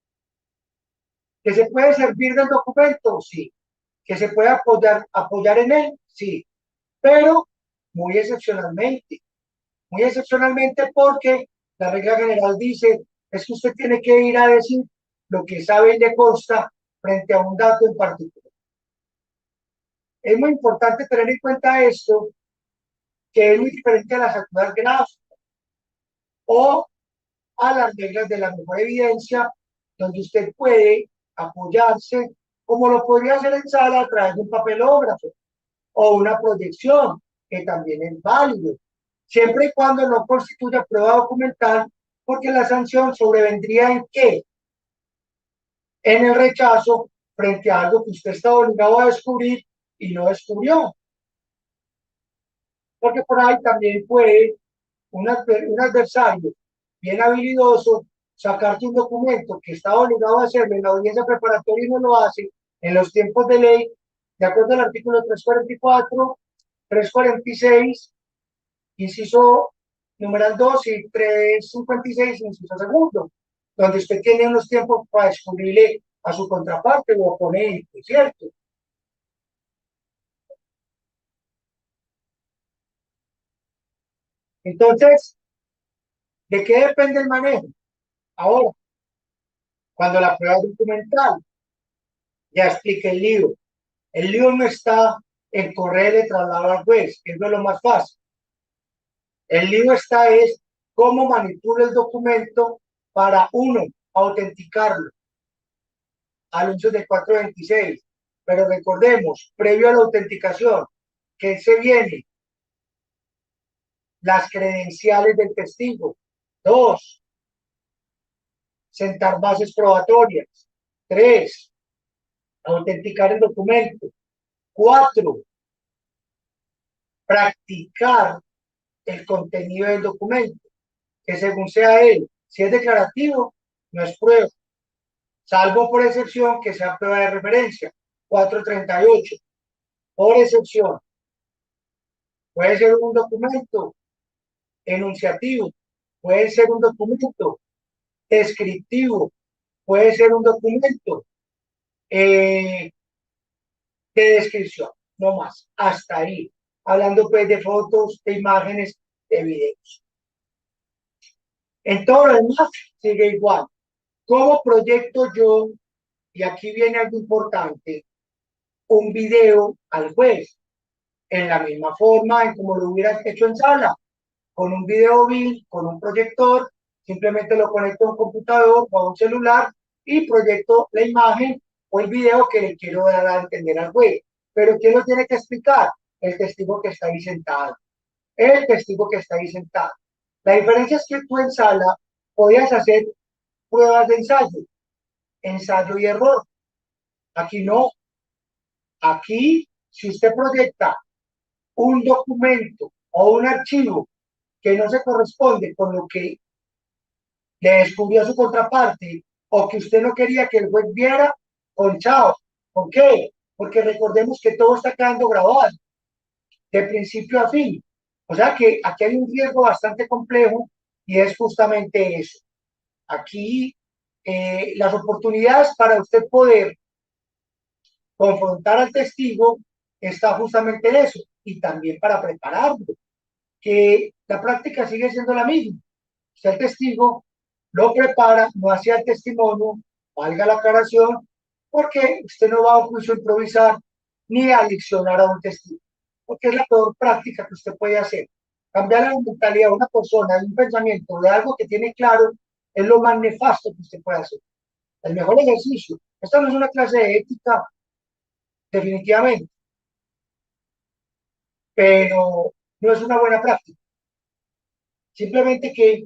[SPEAKER 2] ¿Que se puede servir del documento? Sí. ¿Que se puede apoyar en él? Sí. Pero muy excepcionalmente porque la regla general dice es que usted tiene que ir a decir lo que sabe y le consta frente a un dato en particular. Es muy importante tener en cuenta esto, que es muy diferente a las actividades gráficas o a las reglas de la mejor evidencia, donde usted puede apoyarse, como lo podría hacer en sala a través de un papelógrafo o una proyección, que también es válido, siempre y cuando no constituya prueba documental, porque la sanción sobrevendría en qué? En el rechazo frente a algo que usted está obligado a descubrir y no descubrió. Porque por ahí también puede un adversario bien habilidoso sacarte un documento que está obligado a hacerlo en la audiencia preparatoria y no lo hace en los tiempos de ley, de acuerdo al artículo 344, 346, inciso numeral 2 y 356, inciso segundo, donde usted tiene unos tiempos para descubrirle a su contraparte o oponente, ¿cierto? Entonces, ¿de qué depende el manejo? Ahora, cuando la prueba es documental, ya expliqué el lío. El lío no está en correr y trasladar al juez, que es lo más fácil. El lío está es cómo manipulo el documento para, uno, autenticarlo al uso del 426. Pero recordemos, previo a la autenticación, que se viene las credenciales del testigo. Dos, sentar bases probatorias. Tres, autenticar el documento. Cuatro, practicar el contenido del documento, que según sea él, si es declarativo, no es prueba, salvo por excepción que sea prueba de referencia. 438, por excepción, puede ser un documento enunciativo, puede ser un documento descriptivo, puede ser un documento de descripción, no más, hasta ahí. Hablando pues de fotos, de imágenes, de videos. En todo lo demás sigue igual. ¿Cómo proyecto yo? Y aquí viene algo importante, un video al juez, en la misma forma en como lo hubieras hecho en sala, con un video BIM, con un proyector, simplemente lo conecto a un computador o a un celular y proyecto la imagen o el video que le quiero dar a entender al juez. Pero ¿quién lo tiene que explicar? El testigo que está ahí sentado. El testigo que está ahí sentado. La diferencia es que tú en sala podías hacer pruebas de ensayo y error. Aquí no. Aquí, si usted proyecta un documento o un archivo que no se corresponde con lo que le descubrió a su contraparte o que usted no quería que el juez viera, conchado. ¿Por qué? Porque recordemos que todo está quedando grabado de principio a fin. O sea que aquí hay un riesgo bastante complejo y es justamente eso. Aquí las oportunidades para usted poder confrontar al testigo está justamente en eso y también para prepararlo, que la práctica sigue siendo la misma. Usted el testigo lo prepara, no hacía el testimonio, valga la aclaración, porque usted no va a incluso improvisar ni a leccionar a un testigo, porque es la peor práctica que usted puede hacer. Cambiar la mentalidad de una persona, de un pensamiento, de algo que tiene claro, es lo más nefasto que usted puede hacer. El mejor ejercicio. Esta no es una clase de ética, definitivamente, pero no es una buena práctica. Simplemente que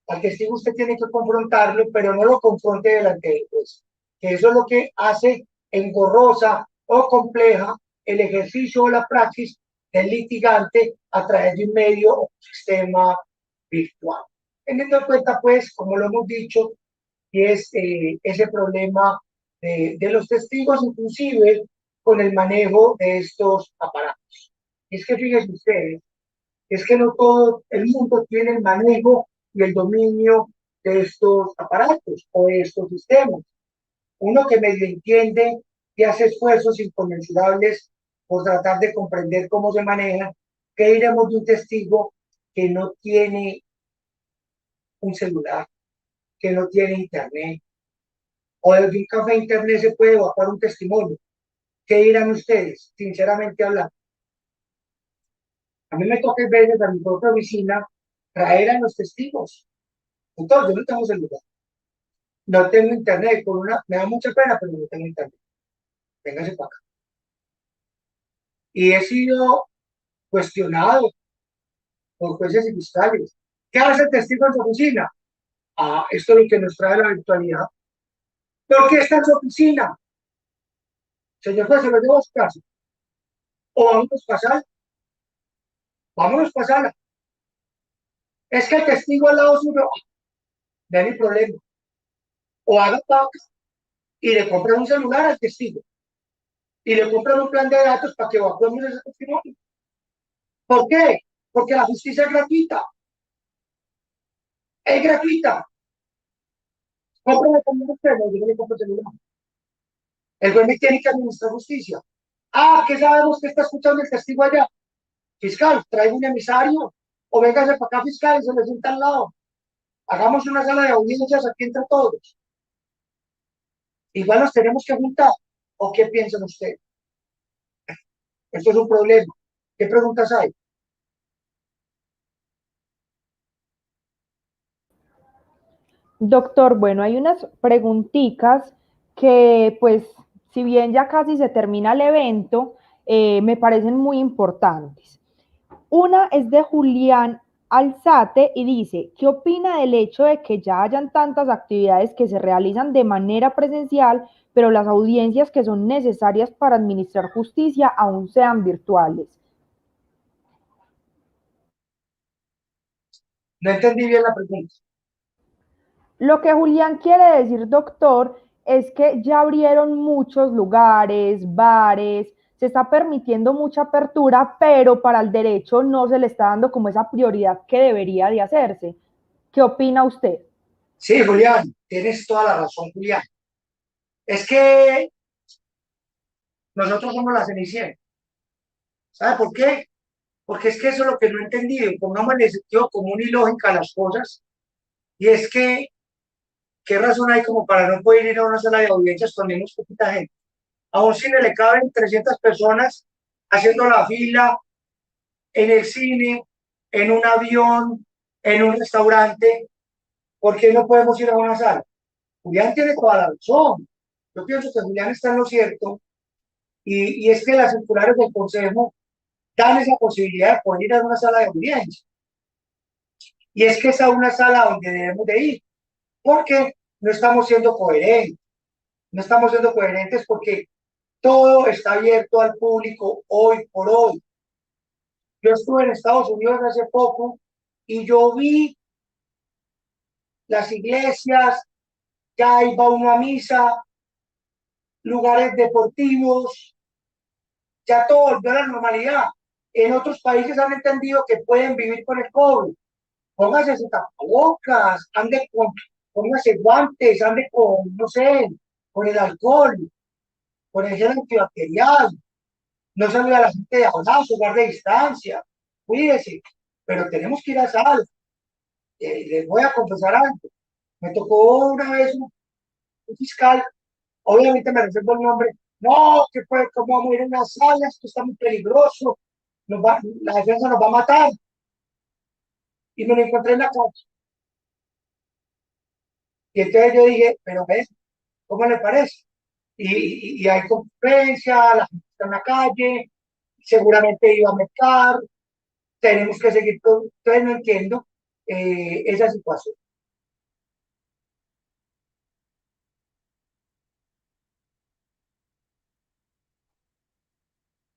[SPEAKER 2] al testigo usted tiene que confrontarlo, pero no lo confronte delante del juez. Que eso es lo que hace engorrosa o compleja el ejercicio o la praxis del litigante a través de un medio o un sistema virtual. Teniendo en cuenta, pues, como lo hemos dicho, que es ese problema de los testigos, inclusive con el manejo de estos aparatos. Es que fíjense ustedes, es que no todo el mundo tiene el manejo y el dominio de estos aparatos o de estos sistemas. Uno que medio entiende y hace esfuerzos inconmensurables por tratar de comprender cómo se maneja, ¿qué diremos de un testigo que no tiene un celular, que no tiene internet? O desde un café internet se puede evacuar un testimonio. ¿Qué dirán ustedes, sinceramente hablando? A mí me toca veces a mi propia oficina traer a los testigos. Entonces, yo no tengo celular, no tengo internet, me da mucha pena, pero no tengo internet. Véngase para acá. Y he sido cuestionado por jueces y fiscales. ¿Qué hace el testigo en su oficina? Ah, esto es lo que nos trae la virtualidad. ¿Por qué está en su oficina? Señor juez, se lo llevo a su casa. O vámonos a pasar. Es que el testigo al lado suyo, no hay problema. O haga pago y le compran un celular al testigo. Y le compran un plan de datos para que evacuemos ese testimonio. ¿Por qué? Porque la justicia es gratuita. Es gratuita. Cómprame también usted, no, yo no le compro celular. El juez me tiene que administrar justicia. Ah, ¿qué sabemos que está escuchando el testigo allá? Fiscal, traigo un emisario. O véngase para acá, fiscal, y se le sienta al lado. Hagamos una sala de audiencias aquí entre todos. Igual nos tenemos que juntar. ¿O qué piensan ustedes? Esto es un problema. ¿Qué preguntas hay?
[SPEAKER 1] Doctor, bueno, hay unas preguntitas que, pues, si bien ya casi se termina el evento, me parecen muy importantes. Una es de Julián Alzate y dice, ¿qué opina del hecho de que ya hayan tantas actividades que se realizan de manera presencial, pero las audiencias que son necesarias para administrar justicia aún sean virtuales?
[SPEAKER 2] No entendí bien la pregunta.
[SPEAKER 1] Lo que Julián quiere decir, doctor, es que ya abrieron muchos lugares, bares, se está permitiendo mucha apertura, pero para el derecho no se le está dando como esa prioridad que debería de hacerse. ¿Qué opina usted?
[SPEAKER 2] Sí, Julián, tienes toda la razón, Julián. Es que nosotros somos la Cenicienta. ¿Sabe por qué? Porque es que eso es lo que no he entendido. Pongámosle sentido común y lógica a las cosas. Y es que, ¿qué razón hay como para no poder ir a una sala de audiencias cuando hay poquita gente? A un cine le caben 300 personas haciendo la fila, en el cine, en un avión, en un restaurante. ¿Por qué no podemos ir a una sala? Julián tiene toda la razón. Yo pienso que Julián está en lo cierto y es que las circulares del Consejo dan esa posibilidad de poder ir a una sala de audiencia. Y es que esa es una sala donde debemos de ir, porque no estamos siendo coherentes. No estamos siendo coherentes porque todo está abierto al público hoy por hoy. Yo estuve en Estados Unidos hace poco y yo vi las iglesias, ya iba uno a misa, lugares deportivos, ya todo volvió a la normalidad. En otros países han entendido que pueden vivir con el COVID. Póngase sus tapabocas, póngase guantes, ande con, no sé, con el alcohol, con el gel antibacterial, no salude a la gente de abrazo, guarde distancia, cuídese, pero tenemos que ir a sala. Les voy a confesar algo. Me tocó una vez un fiscal, obviamente me reservo el nombre, no, que fue, ¿cómo vamos a ir en las salas? Esto está muy peligroso, la defensa nos va a matar. Y me lo encontré en la calle. Y entonces yo dije, pero ves, ¿cómo le parece? Y hay competencia, la gente está en la calle, seguramente iba a mercar, tenemos que seguir todo. Entonces no entiendo esa situación.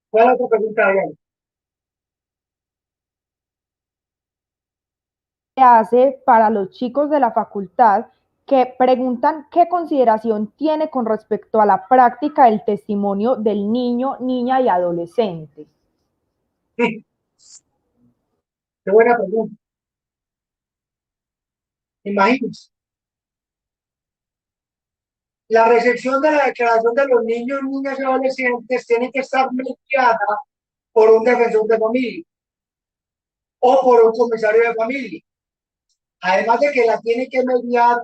[SPEAKER 2] ¿Cuál es la otra pregunta, Adrián?
[SPEAKER 1] Se hace para los chicos de la facultad que preguntan qué consideración tiene con respecto a la práctica del testimonio del niño, niña y adolescente.
[SPEAKER 2] Sí, qué buena pregunta. Imagínense, la recepción de la declaración de los niños, niñas y adolescentes tiene que estar mediada por un defensor de familia o por un comisario de familia. Además de que la tiene que mediar,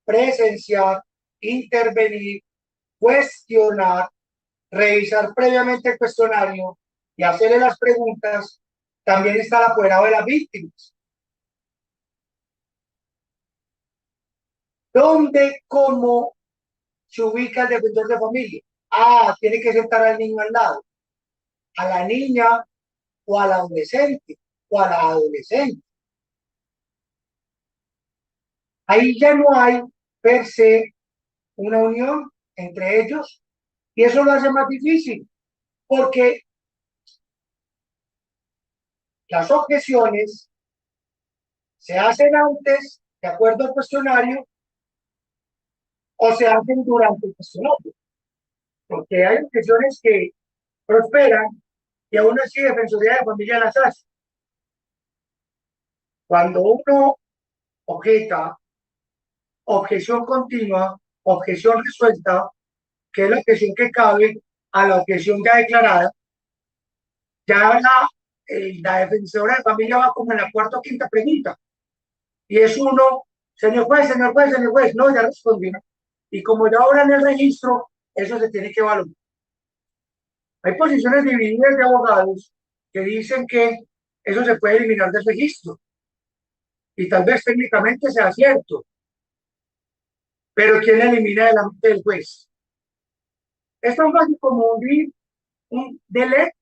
[SPEAKER 2] presenciar, intervenir, cuestionar revisar previamente el cuestionario y hacerle las preguntas, también está el apoderado de las víctimas. ¿Dónde, cómo se ubica el defensor de familia? Ah, tiene que sentar al niño al lado, a la niña o al adolescente o a la adolescente. Ahí ya no hay per se una unión entre ellos y eso lo hace más difícil porque las objeciones se hacen antes, de acuerdo al cuestionario, o se hacen durante el cuestionario, porque hay objeciones que prosperan y aún así Defensoría de Familia las hace. Cuando uno objeta, objeción continua, objeción resuelta, que es la objeción que cabe a la objeción ya declarada, ya la defensora de familia va como en la cuarta o quinta pregunta. Y es uno, señor juez, señor juez, señor juez, no, ya respondí. Y como ya ahora en el registro, eso se tiene que evaluar. Hay posiciones divididas de abogados que dicen que eso se puede eliminar del registro. Y tal vez técnicamente sea cierto. Pero ¿quién elimina delante del juez? Esto es más como un delete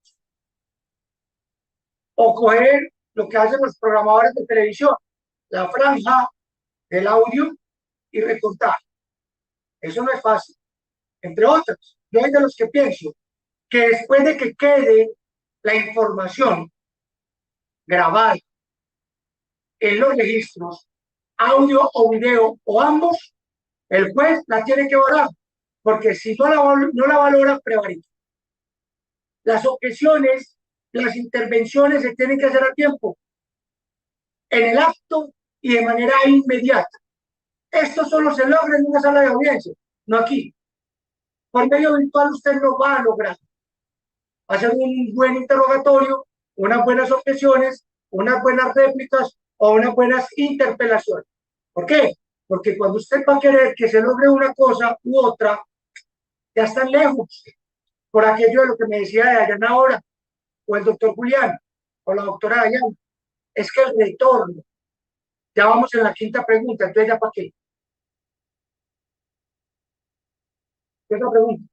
[SPEAKER 2] o coger lo que hacen los programadores de televisión, la franja del audio y recortar. Eso no es fácil. Entre otros, yo soy de los que pienso que después de que quede la información grabada en los registros, audio o video o ambos, el juez la tiene que valorar, porque si no la valora, prevarica. Las objeciones, las intervenciones se tienen que hacer a tiempo, en el acto y de manera inmediata. Esto solo se logra en una sala de audiencia, no aquí. Por medio virtual usted no va a lograr hacer un buen interrogatorio, unas buenas objeciones, unas buenas réplicas o unas buenas interpelaciones. ¿Por qué? Porque cuando usted va a querer que se logre una cosa u otra, ya están lejos. Por aquello de lo que me decía de Dayana ahora, o el doctor Julián, o la doctora Dayana, es que el retorno, ya vamos en la quinta pregunta, entonces ya para qué. ¿Qué otra pregunta?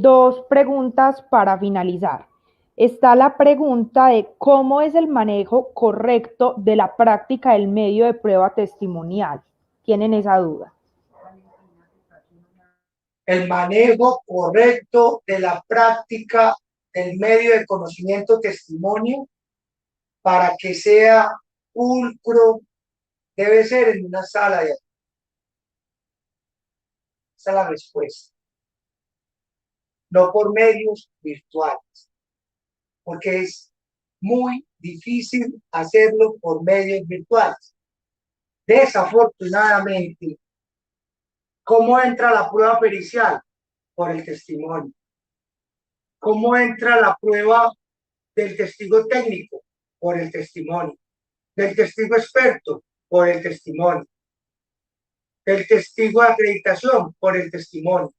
[SPEAKER 1] Dos preguntas para finalizar. Está la pregunta de cómo es el manejo correcto de la práctica del medio de prueba testimonial. ¿Tienen esa duda?
[SPEAKER 2] El manejo correcto de la práctica del medio de conocimiento testimonio para que sea pulcro debe ser en una sala de... Esa es la respuesta. No por medios virtuales, porque es muy difícil hacerlo por medios virtuales. Desafortunadamente, ¿cómo entra la prueba pericial? Por el testimonio. ¿Cómo entra la prueba del testigo técnico? Por el testimonio. Del testigo experto, por el testimonio. Del testigo de acreditación, por el testimonio.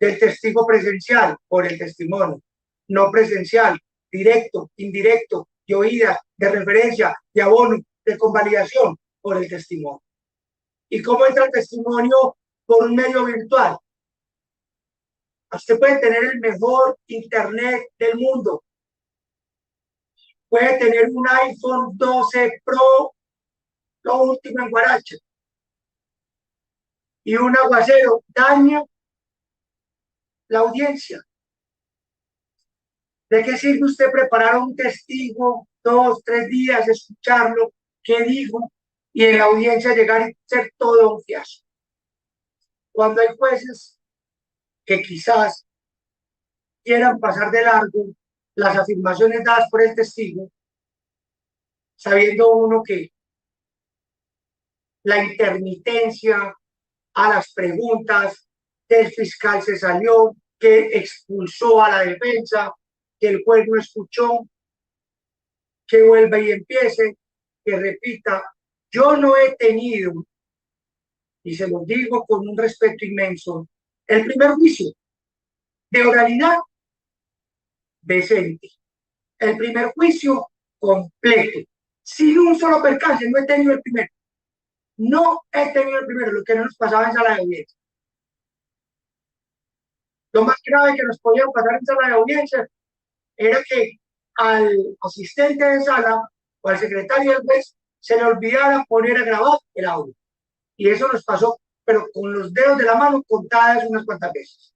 [SPEAKER 2] Del testigo presencial, por el testimonio. No presencial, directo, indirecto, de oída, de referencia, de abono, de convalidación, por el testimonio. ¿Y cómo entra el testimonio por un medio virtual? Usted puede tener el mejor internet del mundo. Puede tener un iPhone 12 Pro, lo último en guaracha. Y un aguacero daña la audiencia. ¿De qué sirve usted preparar a un testigo 2, 3 días, escucharlo, qué dijo, y en la audiencia llegar y ser todo un fiasco? Cuando hay jueces que quizás quieran pasar de largo las afirmaciones dadas por el testigo, sabiendo uno que la intermitencia a las preguntas del fiscal se salió, que expulsó a la defensa, que el juez no escuchó, que vuelva y empiece, que repita. Yo no he tenido, y se lo digo con un respeto inmenso, El primer juicio de oralidad decente. El primer juicio completo. Sin un solo percance, no he tenido el primero. No he tenido el primero, lo que no nos pasaba en sala de audiencia. Lo más grave que nos podía pasar en sala de audiencia era que al asistente de sala o al secretario del juez se le olvidara poner a grabar el audio. Y eso nos pasó, pero con los dedos de la mano contadas unas cuantas veces.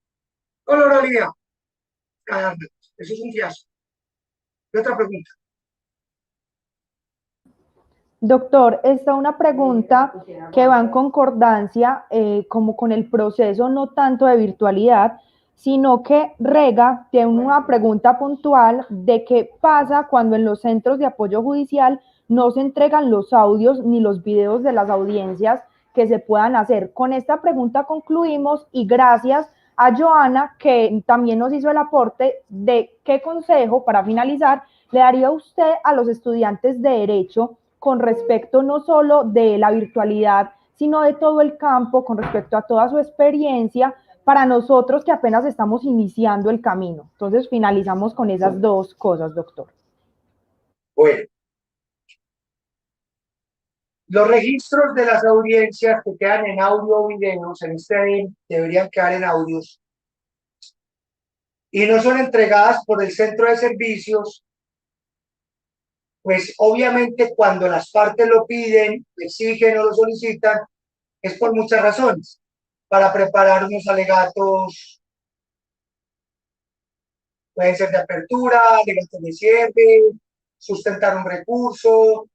[SPEAKER 2] Con la oralidad, cada vez. Eso es un fiasco. ¿Qué otra pregunta?
[SPEAKER 1] Doctor, está una pregunta que va en concordancia como con el proceso no tanto de virtualidad, sino que Rega tiene una pregunta puntual de qué pasa cuando en los centros de apoyo judicial no se entregan los audios ni los videos de las audiencias que se puedan hacer. Con esta pregunta concluimos y gracias a Joana que también nos hizo el aporte de qué consejo para finalizar le daría usted a los estudiantes de Derecho con respecto no solo de la virtualidad, sino de todo el campo, con respecto a toda su experiencia, para nosotros que apenas estamos iniciando el camino. Entonces, finalizamos con esas dos cosas, doctor.
[SPEAKER 2] Bueno, los registros de las audiencias que quedan en audio o videos, en este deberían quedar en audios, y no son entregadas por el centro de servicios, pues obviamente cuando las partes lo piden, lo exigen o lo solicitan, es por muchas razones. Para preparar unos alegatos, pueden ser de apertura, alegatos de cierre, sustentar un recurso,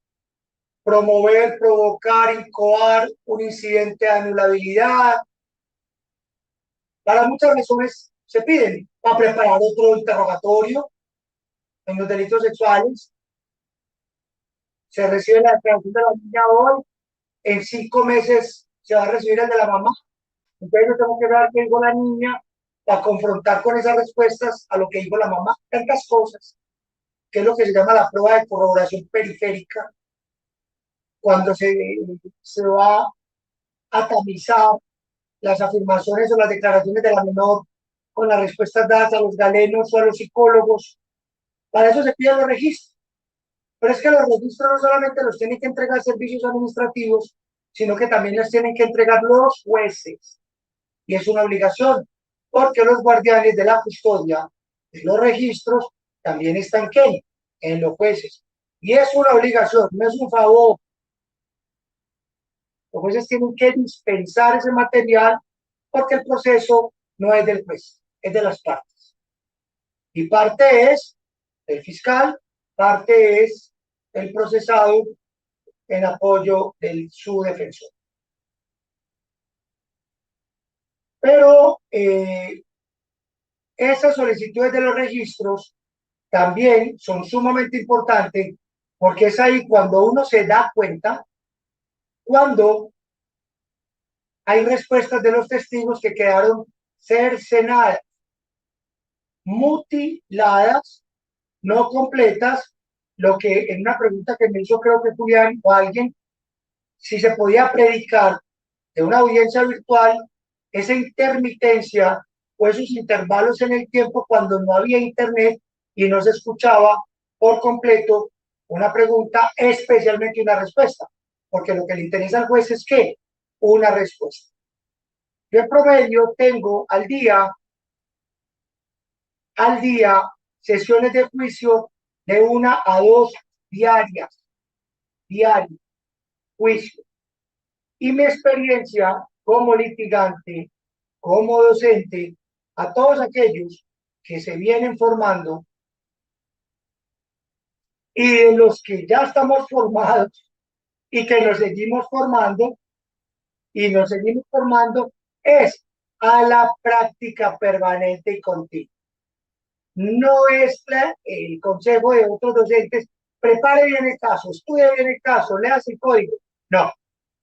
[SPEAKER 2] promover, provocar, incoar un incidente de anulabilidad. Para muchas razones se piden. Para preparar otro interrogatorio en los delitos sexuales. Se recibe la declaración de la niña hoy, en 5 meses se va a recibir el de la mamá. Entonces yo tengo que ver qué dijo la niña para confrontar con esas respuestas a lo que dijo la mamá. Tantas cosas, que es lo que se llama la prueba de corroboración periférica, cuando se va a tamizar las afirmaciones o las declaraciones de la menor con las respuestas dadas a los galenos o a los psicólogos. Para eso se piden los registros. Pero es que los registros no solamente los tienen que entregar servicios administrativos, sino que también los tienen que entregar los jueces. Y es una obligación, porque los guardianes de la custodia de los registros también están ¿qué? En los jueces. Y es una obligación, no es un favor. Los jueces tienen que dispensar ese material porque el proceso no es del juez, es de las partes. Y parte es el fiscal, parte es el procesado en apoyo de su defensor. Pero esas solicitudes de los registros también son sumamente importantes porque es ahí cuando uno se da cuenta cuando hay respuestas de los testigos que quedaron cercenadas, mutiladas, no completas, lo que en una pregunta que me hizo creo que Julián o alguien, si se podía predicar de una audiencia virtual esa intermitencia o esos intervalos en el tiempo cuando no había internet y no se escuchaba por completo una pregunta, especialmente una respuesta, porque lo que le interesa al juez es que una respuesta. Yo en promedio tengo al día sesiones de juicio de 1 a 2 diarias, juicio. Y mi experiencia como litigante, como docente, a todos aquellos que se vienen formando y de los que ya estamos formados y que nos seguimos formando es a la práctica permanente y continua. No es el consejo de otros docentes, prepare bien el caso, estudie bien el caso, lea el código. No,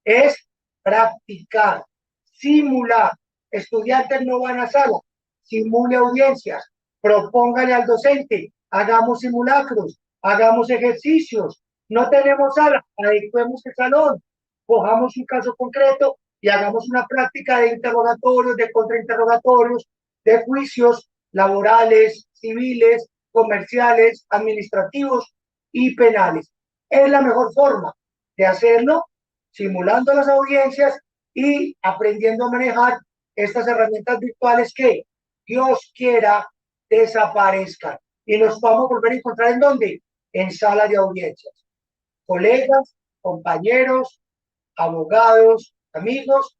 [SPEAKER 2] es practicar, simular. Estudiantes no van a sala, simule audiencias, propóngale al docente, hagamos simulacros, hagamos ejercicios. No tenemos sala, adecuemos el salón, cojamos un caso concreto y hagamos una práctica de interrogatorios, de contrainterrogatorios, de juicios laborales, civiles, comerciales, administrativos y penales. Es la mejor forma de hacerlo, simulando las audiencias y aprendiendo a manejar estas herramientas virtuales que Dios quiera desaparezcan y nos vamos a volver a encontrar en dónde, en sala de audiencias. Colegas, compañeros, abogados, amigos,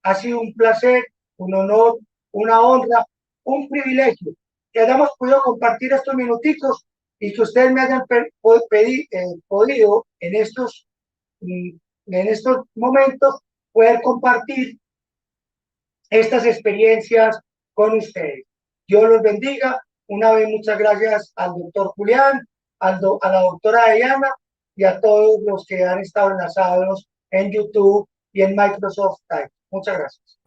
[SPEAKER 2] ha sido un placer, un honor, una honra, un privilegio que hayamos podido compartir estos minuticos y que ustedes me hayan podido en estos momentos poder compartir estas experiencias con ustedes. Dios los bendiga. Una vez muchas gracias al doctor Julián, a la doctora Diana y a todos los que han estado enlazados en YouTube y en Microsoft Time. Muchas gracias.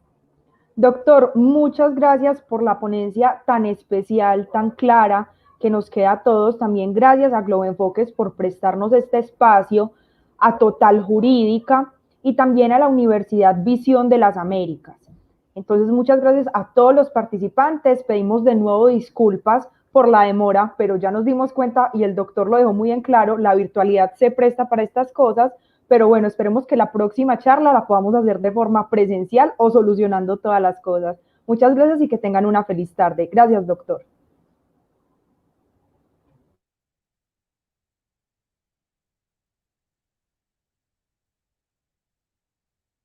[SPEAKER 1] Doctor, muchas gracias por la ponencia tan especial, tan clara, que nos queda a todos. También gracias a Globo Enfoques por prestarnos este espacio, a Total Jurídica y también a la Universidad Visión de las Américas. Entonces, muchas gracias a todos los participantes. Pedimos de nuevo disculpas por la demora, pero ya nos dimos cuenta y el doctor lo dejó muy en claro, la virtualidad se presta para estas cosas, pero bueno, esperemos que la próxima charla la podamos hacer de forma presencial o solucionando todas las cosas. Muchas gracias y que tengan una feliz tarde. Gracias, doctor.